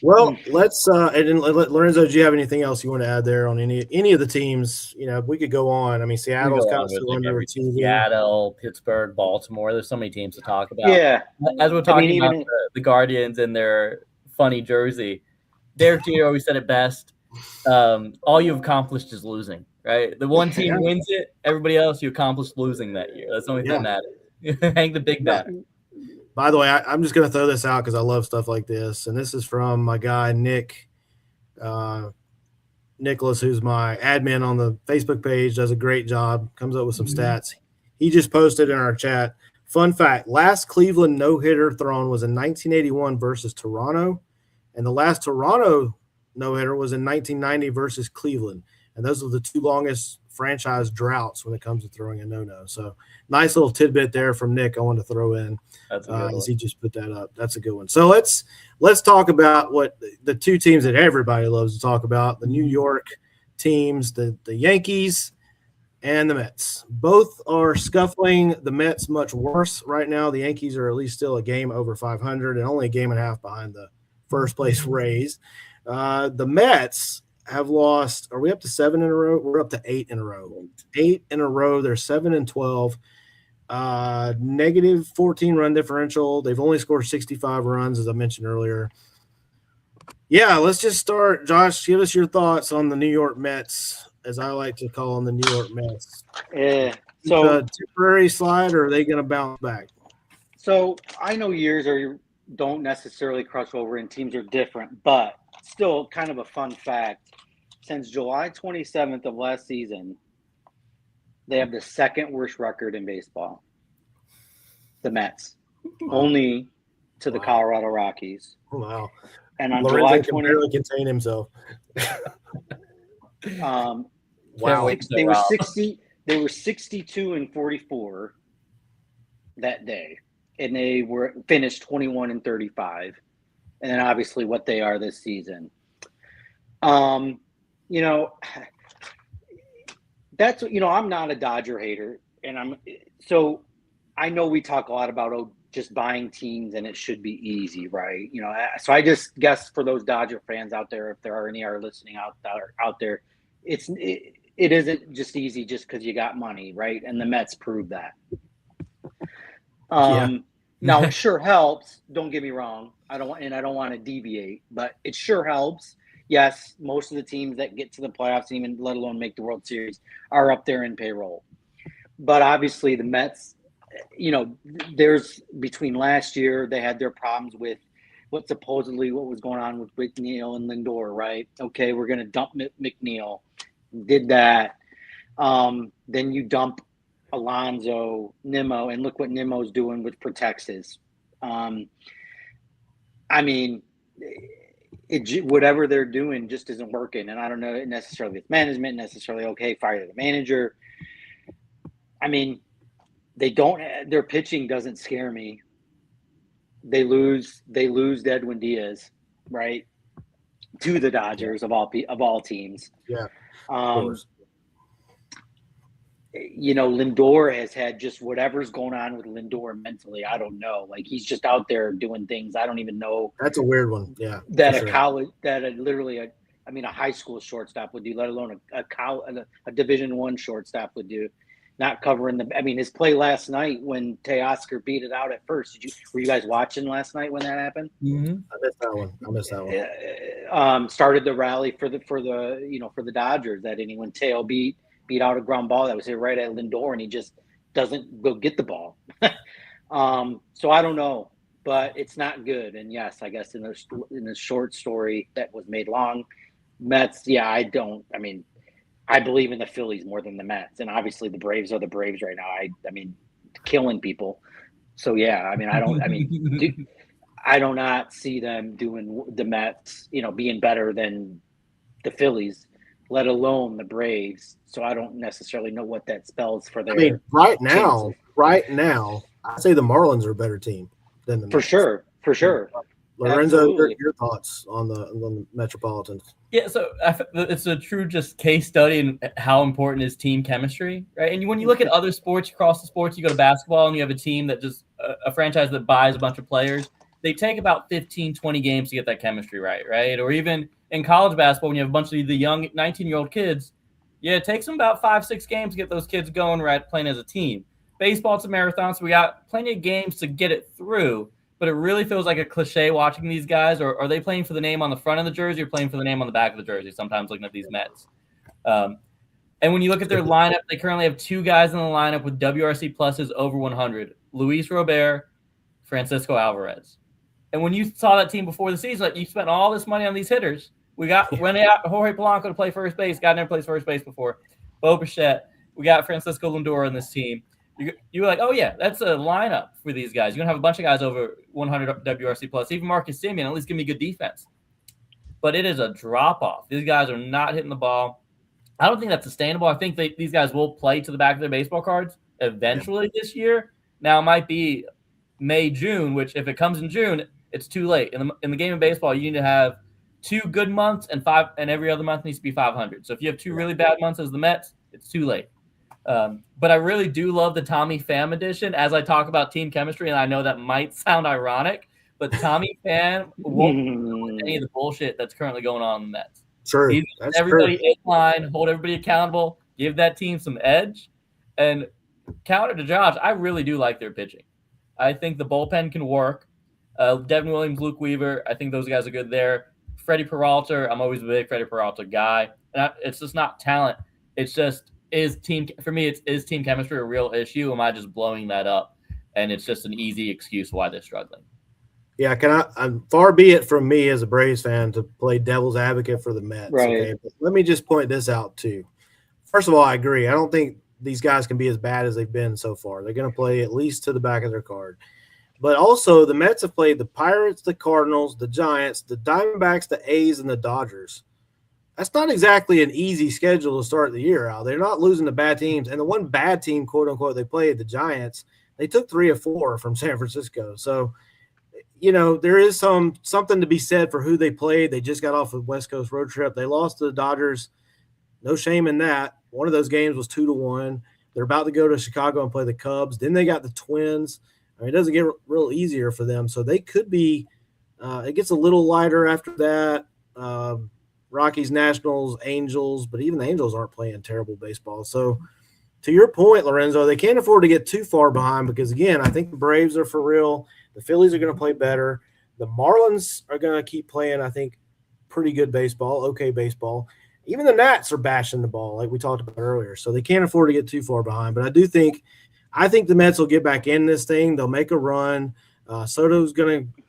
Well, let's and then Lorenzo, do you have anything else you want to add there on any of the teams? You know, we could go on. I mean, Seattle's kind of still under TV. Seattle, Pittsburgh, Baltimore. There's so many teams to talk about. Yeah. As we're talking about the Guardians and their funny jersey, Derek Jeter always said it best. All you've accomplished is losing, right? The one team wins it, everybody else you accomplished losing that year. That's the only thing that matters. Hang the big banner. By the way, I'm just going to throw this out because I love stuff like this. And this is from my guy, Nick Nicholas, who's my admin on the Facebook page, does a great job, comes up with some stats. He just posted in our chat, fun fact, last Cleveland no-hitter thrown was in 1981 versus Toronto. And the last Toronto no-hitter was in 1990 versus Cleveland. And those are the 2 longest franchise droughts when it comes to throwing a no-no. So nice little tidbit there from Nick I wanted to throw in as he just put that up. That's a good one. So let's talk about what the 2 teams that everybody loves to talk about, the New York teams, the Yankees and the Mets. Both are scuffling. The Mets much worse right now. The Yankees are at least still a game over 500 and only a game and a half behind the first place Rays. The Mets have lost. Are we up to 7 in a row? We're up to 8 in a row. 8 in a row. They're 7-12. Negative 14 run differential. They've only scored 65 runs, as I mentioned earlier. Yeah, let's just start. Josh, give us your thoughts on the New York Mets, as I like to call them, the New York Mets. Yeah. So temporary slide, or are they going to bounce back? So I know years don't necessarily cross over and teams are different, but still kind of a fun fact. Since July 27th of last season, they have the 2nd worst record in baseball. The Mets. Only to the Colorado Rockies. Wow. And on Lorenzo July 20th, can barely contain himself. Wow. They were 62-44 that day. And they were finished 21-35. And then obviously what they are this season. You know, that's, you know, I'm not a Dodger hater, and so I know we talk a lot about just buying teams and it should be easy, right? You know, so I just guess for those Dodger fans out there, if there are any are listening out there, it isn't just easy just because you got money, right? And the Mets prove that. Now it sure helps. Don't get me wrong. I don't want to deviate, but it sure helps. Yes, most of the teams that get to the playoffs, even let alone make the World Series, are up there in payroll. But obviously the Mets, you know, there's between last year, they had their problems with what was going on with McNeil and Lindor, right? Okay, we're going to dump McNeil. Did that. Then you dump Alonso, Nimmo, and look what Nimmo's doing for Texas. I mean, whatever they're doing just isn't working. And I don't know necessarily it's management, necessarily, okay, fire the manager. I mean, their pitching doesn't scare me. They lose Edwin Diaz, right? To the Dodgers of all teams. Yeah. Of course. You know, Lindor has had just whatever's going on with Lindor mentally. I don't know. Like, he's just out there doing things. I don't even know. That's a weird one. Yeah. That a high school shortstop would do, let alone a Division I shortstop would do. Not covering his play last night when Teoscar beat it out at first. Were you guys watching last night when that happened? Mm-hmm. I missed that one. Started the rally for the Dodgers that inning when Teo beat out a ground ball that was hit right at Lindor, and he just doesn't go get the ball. So I don't know, but it's not good. And yes, I guess in the short story that was made long, Mets. Yeah, I believe in the Phillies more than the Mets, and obviously the Braves are the Braves right now. I mean, killing people. So yeah, I do not see them doing the Mets, being better than the Phillies, let alone the Braves. So I don't necessarily know what that spells for their. Right now, I say the Marlins are a better team than the Mets. For sure. Lorenzo, your thoughts on the Metropolitans? Yeah, so it's a true just case study in how important is team chemistry, right? And when you look at other sports, across the sports, you go to basketball and you have a team that just a franchise that buys a bunch of players. They take about 15, 20 games to get that chemistry right? Or even in college basketball, when you have a bunch of the young 19-year-old kids, it takes them about 5-6 games to get those kids going, right, playing as a team. Baseball, it's a marathon, so we got plenty of games to get it through. But it really feels like a cliche watching these guys. Or are they playing for the name on the front of the jersey or playing for the name on the back of the jersey? Sometimes looking at these Mets. And when you look at their lineup, they currently have 2 guys in the lineup with WRC pluses over 100. Luis Robert, Francisco Alvarez. And when you saw that team before the season, like you spent all this money on these hitters. We got Jorge Polanco to play first base. Guy never plays first base before. Bo Bichette. We got Francisco Lindor in this team. You were like, oh, yeah, that's a lineup for these guys. You're going to have a bunch of guys over 100 WRC plus. Even Marcus Semien, at least give me good defense. But it is a drop-off. These guys are not hitting the ball. I don't think that's sustainable. I think these guys will play to the back of their baseball cards eventually this year. Now, it might be May, June, which if it comes in June, it's too late. In the game of baseball, you need to have 2 good months and every other month needs to be 500. So if you have 2 really bad months as the Mets, it's too late. But I really do love the Tommy Pham edition as I talk about team chemistry, and I know that might sound ironic, but Tommy Pham won't do any of the bullshit that's currently going on in the Mets. True. He's everybody in line, hold everybody accountable, give that team some edge. And counter to Josh, I really do like their pitching. I think the bullpen can work. Devin Williams, Luke Weaver, I think those guys are good there. Freddie Peralta, I'm always a big Freddie Peralta guy. And it's just not talent. It's just is team chemistry a real issue? Am I just blowing that up? And it's just an easy excuse why they're struggling. Yeah, far be it from me as a Braves fan to play devil's advocate for the Mets. Right. Okay, but let me just point this out too. First of all, I agree. I don't think these guys can be as bad as they've been so far. They're going to play at least to the back of their card. But also, the Mets have played the Pirates, the Cardinals, the Giants, the Diamondbacks, the A's, and the Dodgers. That's not exactly an easy schedule to start the year out. They're not losing to bad teams. And the one bad team, quote unquote, they played, the Giants, they took 3 of 4 from San Francisco. So, there is something to be said for who they played. They just got off a West Coast road trip. They lost to the Dodgers. No shame in that. One of those games was 2-1. They're about to go to Chicago and play the Cubs. Then they got the Twins. I mean, it doesn't get real easier for them. So they could be it gets a little lighter after that. Rockies, Nationals, Angels, but even the Angels aren't playing terrible baseball. So to your point, Lorenzo, they can't afford to get too far behind because, again, I think the Braves are for real. The Phillies are going to play better. The Marlins are going to keep playing, I think, pretty good baseball, okay baseball. Even the Nats are bashing the ball like we talked about earlier. So they can't afford to get too far behind. But I think the Mets will get back in this thing. They'll make a run. Soto's going to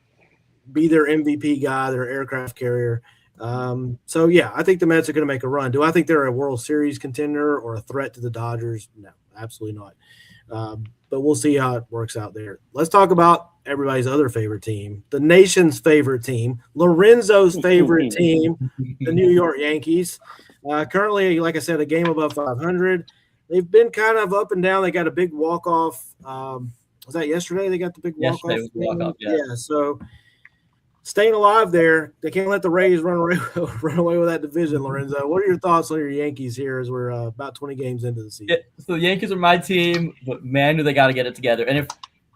be their MVP guy, their aircraft carrier. I think the Mets are going to make a run. Do I think they're a World Series contender or a threat to the Dodgers? No, absolutely not. But we'll see how it works out there. Let's talk about everybody's other favorite team, the nation's favorite team, Lorenzo's favorite team, the New York Yankees. Currently, like I said, a game above 500. They've been kind of up and down. They got a big walk-off. Was that yesterday? They got the big walk-off. Yeah, so staying alive there. They can't let the Rays run away with that division, Lorenzo. What are your thoughts on your Yankees here as we're about 20 games into the season? Yeah, so the Yankees are my team, but man, do they got to get it together. And if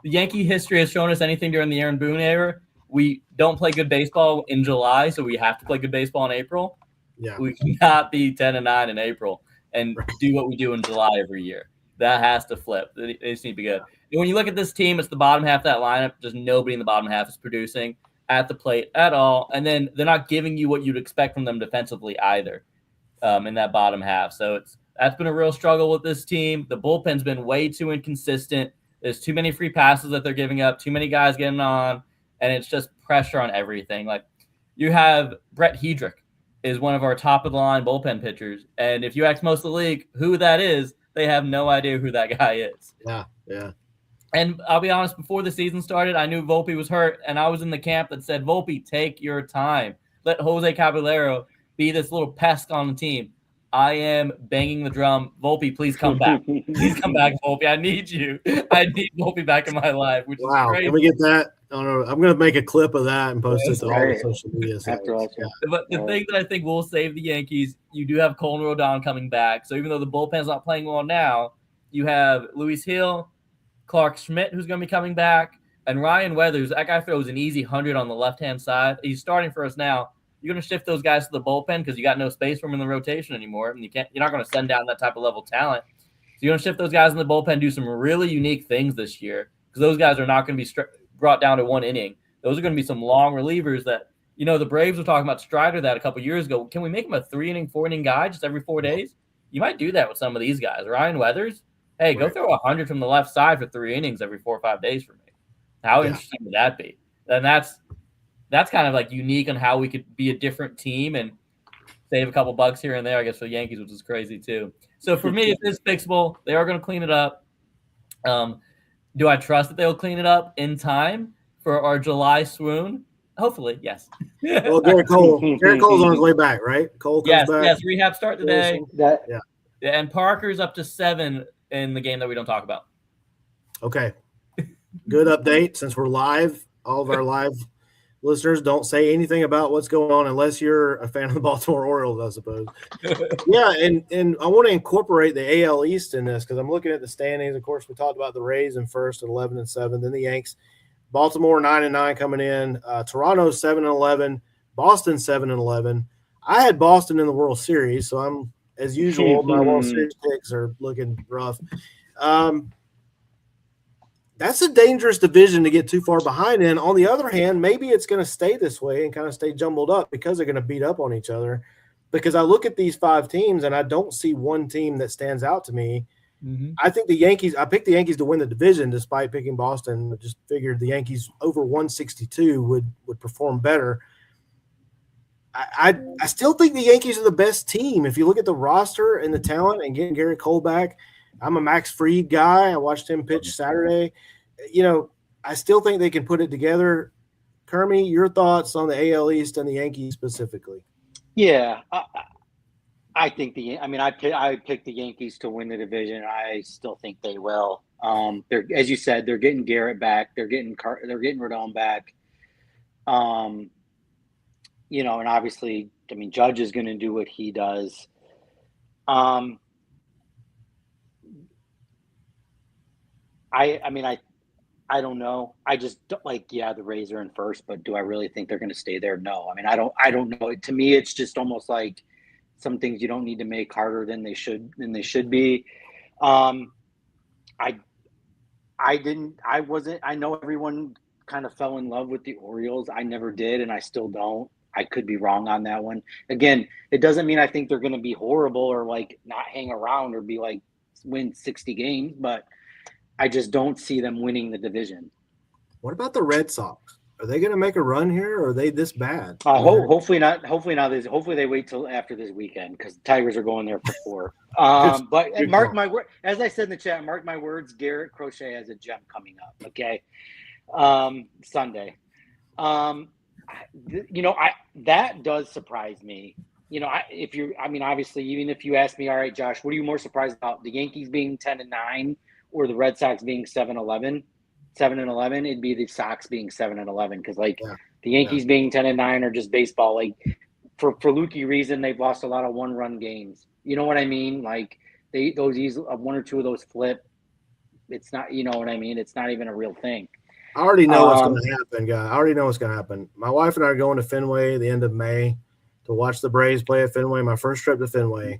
the Yankee history has shown us anything during the Aaron Boone era, we don't play good baseball in July, so we have to play good baseball in April. Yeah. We cannot be 10-9 in April and do what we do in July every year. That has to flip. They just need to be good. And when you look at this team, it's the bottom half of that lineup. Just nobody in the bottom half is producing at the plate at all. And then they're not giving you what you'd expect from them defensively either in that bottom half. So that's been a real struggle with this team. The bullpen's been way too inconsistent. There's too many free passes that they're giving up, too many guys getting on, and it's just pressure on everything. Like you have Brett Hedrick is one of our top-of-the-line bullpen pitchers, and if you ask most of the league who that is, they have no idea who that guy is. Yeah. And I'll be honest, before the season started, I knew Volpe was hurt, and I was in the camp that said, Volpe, take your time. Let Jose Caballero be this little pest on the team. I am banging the drum. Volpe, please come back. Please come back, Volpe. I need you. I need Volpe back in my life, which is crazy. Can we get that? I don't know. I'm going to make a clip of that and post it to all the Right. social media sites. But the thing that I think will save the Yankees, you do have Colin Rodon coming back. So even though the bullpen's not playing well now, you have Luis Hill, Clark Schmidt, who's going to be coming back, and Ryan Weathers. That guy throws an easy 100 on the left-hand side. He's starting for us now. You're going to shift those guys to the bullpen because you got no space for them in the rotation anymore, and you're not going to send down that type of level talent. So you're going to shift those guys in the bullpen, do some really unique things this year because those guys are not going to be brought down to one inning. Those are going to be some long relievers that, the Braves were talking about Strider that a couple years ago. Can we make him a 3-inning, 4-inning guy just every 4 days? You might do that with some of these guys. Ryan Weathers, hey, go throw 100 from the left side for 3 innings every 4 or 5 days for me. How interesting would that be? And that's kind of like unique on how we could be a different team and save a couple bucks here and there, I guess, for the Yankees, which is crazy too. So for me, it is fixable. They are going to clean it up. Do I trust that they'll clean it up in time for our July swoon? Hopefully, yes. Well, Garrett Cole's on his way back, right? Cole comes back. Yes, rehab start today. And Parker's up to 7 in the game that we don't talk about. Okay. Good update. Since we're live, all of our live listeners, don't say anything about what's going on unless you're a fan of the Baltimore Orioles, I suppose. Yeah, and I want to incorporate the AL East in this because I'm looking at the standings. Of course, we talked about the Rays in first at 11-7, then the Yanks. Baltimore 9-9 coming in. Toronto 7-11. Boston 7-11. I had Boston in the World Series, so I'm, as usual, my World Series picks are looking rough. That's a dangerous division to get too far behind in. On the other hand, maybe it's going to stay this way and kind of stay jumbled up because they're going to beat up on each other. Because I look at these 5 teams and I don't see one team that stands out to me. Mm-hmm. I picked the Yankees to win the division despite picking Boston. I just figured the Yankees over 162 would perform better. I still think the Yankees are the best team. If you look at the roster and the talent and getting Garrett Cole back, I'm a Max Fried guy. I watched him pitch Saturday. I still think they can put it together. Kermie, your thoughts on the AL East and the Yankees specifically? Yeah, I think I picked the Yankees to win the division. I still think they will. They're, as you said, they're getting Garrett back. They're getting Rodon back. And obviously, Judge is going to do what he does. I don't know. I just the Rays are in first, but do I really think they're going to stay there? No. I don't know. To me, it's just almost like some things you don't need to make harder than they should be. I know everyone kind of fell in love with the Orioles. I never did, and I still don't. I could be wrong on that one. Again, it doesn't mean I think they're going to be horrible or not hang around or be win 60 games, but I just don't see them winning the division. What about the Red Sox? Are they going to make a run here, or are they this bad? Hopefully not. Hopefully they wait till after this weekend because the Tigers are going there for 4. But mark my word, as I said in the chat, mark my words. Garrett Crochet has a gem coming up. Okay, Sunday. That does surprise me. Obviously, even if you ask me, all right, Josh, what are you more surprised about? The Yankees being 10-9 or the Red Sox being 7-11? 7-11, it'd be the Sox being 7-11 because the Yankees being 10-9 are just baseball. For fluky reason, they've lost a lot of 1-run games. You know what I mean? Those 1 or 2 of those flip. It's not. You know what I mean? It's not even a real thing. I already know what's going to happen, guys. I already know what's going to happen. My wife and I are going to Fenway the end of May to watch the Braves play at Fenway. My first trip to Fenway,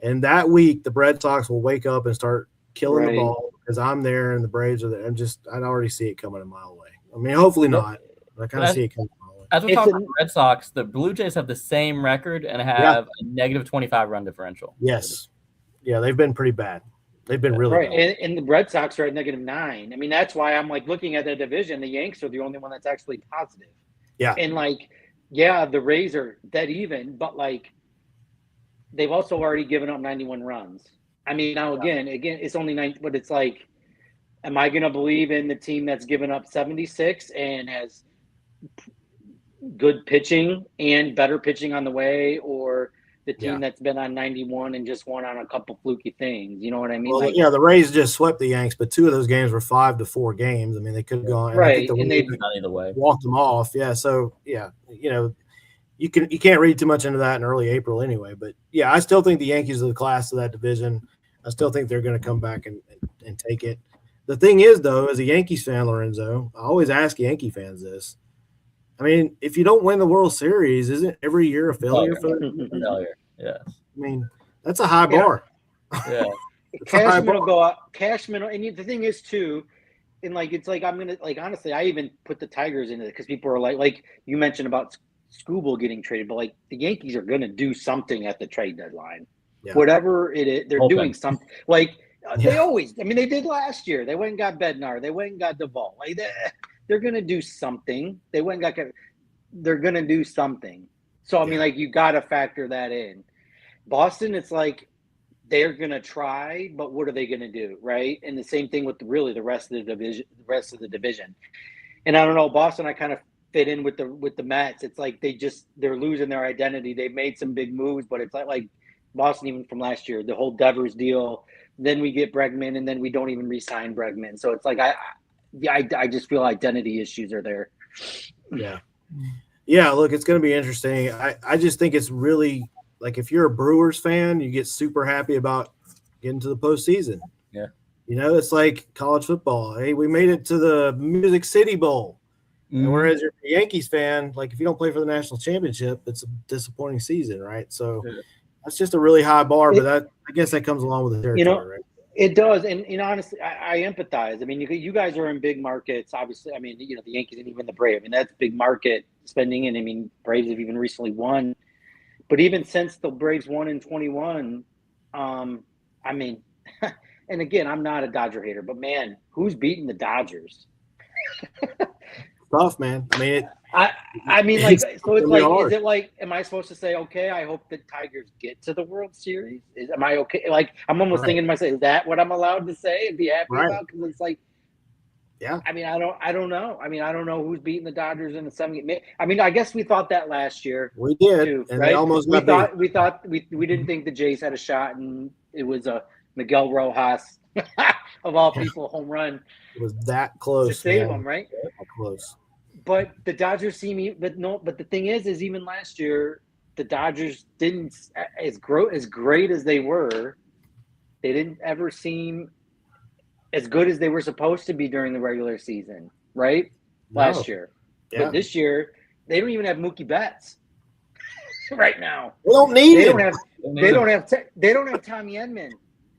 and that week the Red Sox will wake up and start killing the ball because I'm there and the Braves are there. I'd already see it coming a mile away. Hopefully not. But I kind of see it coming a mile away. As we're talking about the Red Sox, the Blue Jays have the same record and have a negative 25 run differential. Yes. Yeah, they've been pretty bad. They've been really bad. And the Red Sox are at -9. That's why I'm looking at the division. The Yanks are the only one that's actually positive. Yeah. And the Rays are dead even, but they've also already given up 91 runs. Now again, it's only 9, but it's am I going to believe in the team that's given up 76 and has good pitching and better pitching on the way, or the team Yeah. that's been on 91 and just won on a couple fluky things. You know what I mean? Well, the Rays just swept the Yanks, but 2 of those games were 5-4 games. I mean, they could have gone, and I think right, the and Rays Not either way. walked them off. Yeah, so yeah, you can't read too much into that in early April anyway. But yeah, I still think the Yankees are the class of that division. I still think they're going to come back and take it. The thing is, though, as a Yankees fan, Lorenzo, I always ask Yankee fans this. I mean, if you don't win the World Series, isn't every year a failure for them? Failure. Yeah. I mean, that's a high bar. Yeah. Cashman will go up. Cashman, and the thing is too, and it's like I'm gonna honestly, I even put the Tigers into it because people are like you mentioned about Skubal getting traded, but the Yankees are gonna do something at the trade deadline, whatever it is, they're doing something. They always, I mean, they did last year. They went and got Bednar. They went and got Duvall. They're gonna do something. They're gonna do something. So I mean, you got to factor that in. Boston, it's they're gonna try, but what are they gonna do, right? And the same thing with the rest of the division. And I don't know, Boston, I kind of fit in with the Mets. It's they're losing their identity. They've made some big moves, but it's like Boston even from last year, the whole Devers deal. Then we get Bregman, and then we don't even re-sign Bregman. So it's I just feel identity issues are there. Yeah. Look, it's going to be interesting. I just think it's really. If you're a Brewers fan, you get super happy about getting to the postseason. Yeah. It's like college football. Hey, we made it to the Music City Bowl. Mm-hmm. And whereas you're a Yankees fan, if you don't play for the national championship, it's a disappointing season, right? So that's just a really high bar, but I guess that comes along with the territory, right? It does. And honestly, I empathize. I mean, you guys are in big markets, obviously. I mean, the Yankees and even the Braves. I mean, that's big market spending. And I mean, Braves have even recently won. But even since the Braves won in 21, I mean, and again, I'm not a Dodger hater, but man, who's beating the Dodgers? Tough, man. I mean, is it am I supposed to say, okay, I hope the Tigers get to the World Series? Am I okay? I'm almost thinking to myself, is that what I'm allowed to say and be happy about? Because it's yeah. I mean, I don't know. I mean, I don't know who's beating the Dodgers in the 7 game. I mean, I guess we thought that last year. We did, too, and right? they almost we didn't think the Jays had a shot, and it was a Miguel Rojas of all people home run. It was that close to save them, right? That close. But the Dodgers but the thing is even last year, the Dodgers didn't as great as they were. They didn't ever seem as good as they were supposed to be during the regular season, right? No. Last year. Yeah. But this year, they don't even have Mookie Betts right now. They don't need him. They don't have Tommy Edman.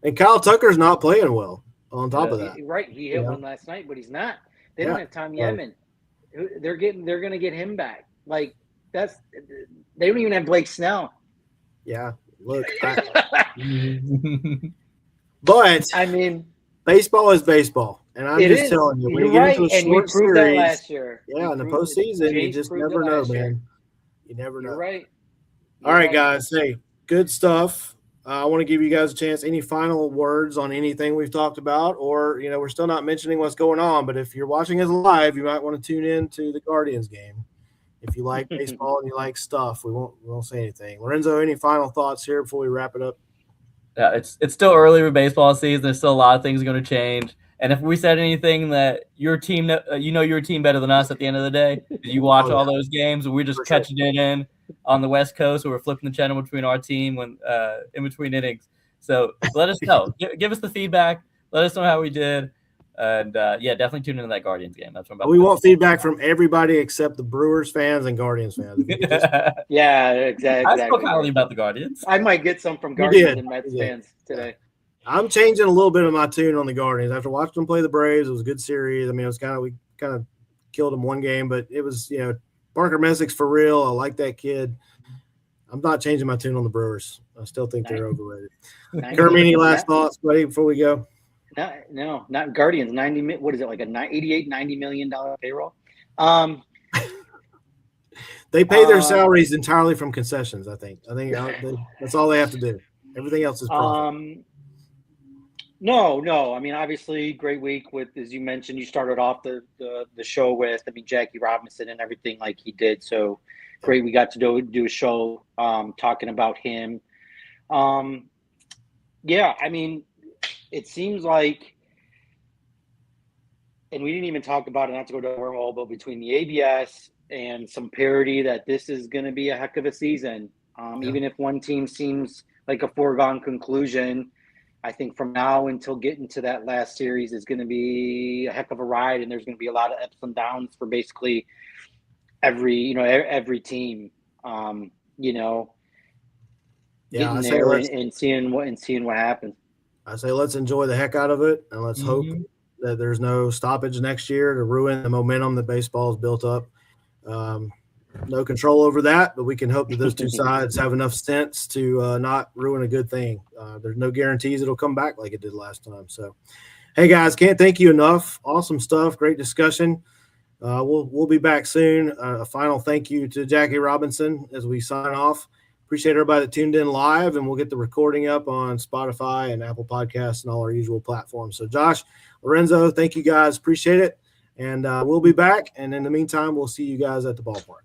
And Kyle Tucker's not playing well on top of that. Right. He hit one last night, but he's not. They don't have Tommy Edman. They're going to get him back. They don't even have Blake Snell. Yeah. Look. But I mean, baseball is baseball, and I'm just telling you, when you get into a short series, that last year. Yeah, in the postseason, you just never know, man. You never know. You're right. All right, guys. Hey, good stuff. I want to give you guys a chance. Any final words on anything we've talked about, or we're still not mentioning what's going on, but if you're watching us live, you might want to tune in to the Guardians game. If you like baseball and you like stuff, we won't say anything. Lorenzo, any final thoughts here before we wrap it up? Yeah, it's still early with baseball season. There's still a lot of things going to change. And if we said anything that your team, your team better than us at the end of the day, you watch all those games, and we're just catching it in on the West Coast, or we're flipping the channel between our team when in between innings. So let us know. Give us the feedback. Let us know how we did. And definitely tune into that Guardians game. That's what I'm about. We want feedback from everybody except the Brewers fans and Guardians fans. Yeah, exactly. I spoke highly about the Guardians. I might get some from Guardians and Mets fans today. I'm changing a little bit of my tune on the Guardians after watching them play the Braves. It was a good series. I mean, we kind of killed them one game, but it was Parker Messick's for real. I like that kid. I'm not changing my tune on the Brewers. I still think they're overrated. Kerm, any last thoughts, buddy, before we go? No, not Guardians. 90. What is it, like a $88-90 million payroll? They pay their salaries entirely from concessions. I think that's all they have to do. Everything else is profit. No. I mean, obviously, great week with, as you mentioned, you started off the show with, Jackie Robinson and everything like he did. So great. We got to do a show talking about him. Yeah, I mean, it seems like, and we didn't even talk about it, not to go down a wormhole, but between the ABS and some parity, that this is going to be a heck of a season. Even if one team seems like a foregone conclusion, I think from now until getting to that last series is going to be a heck of a ride, and there's going to be a lot of ups and downs for basically every team. Getting there and seeing what happens. I say let's enjoy the heck out of it, and let's hope that there's no stoppage next year to ruin the momentum that baseball has built up. No control over that, but we can hope that those two sides have enough sense to not ruin a good thing. There's no guarantees it'll come back like it did last time. So, hey guys, can't thank you enough. Awesome stuff. Great discussion. We'll be back soon. A final thank you to Jackie Robinson as we sign off. Appreciate everybody that tuned in live, and we'll get the recording up on Spotify and Apple Podcasts and all our usual platforms. So Josh, Lorenzo, thank you guys. Appreciate it. And we'll be back. And in the meantime, we'll see you guys at the ballpark.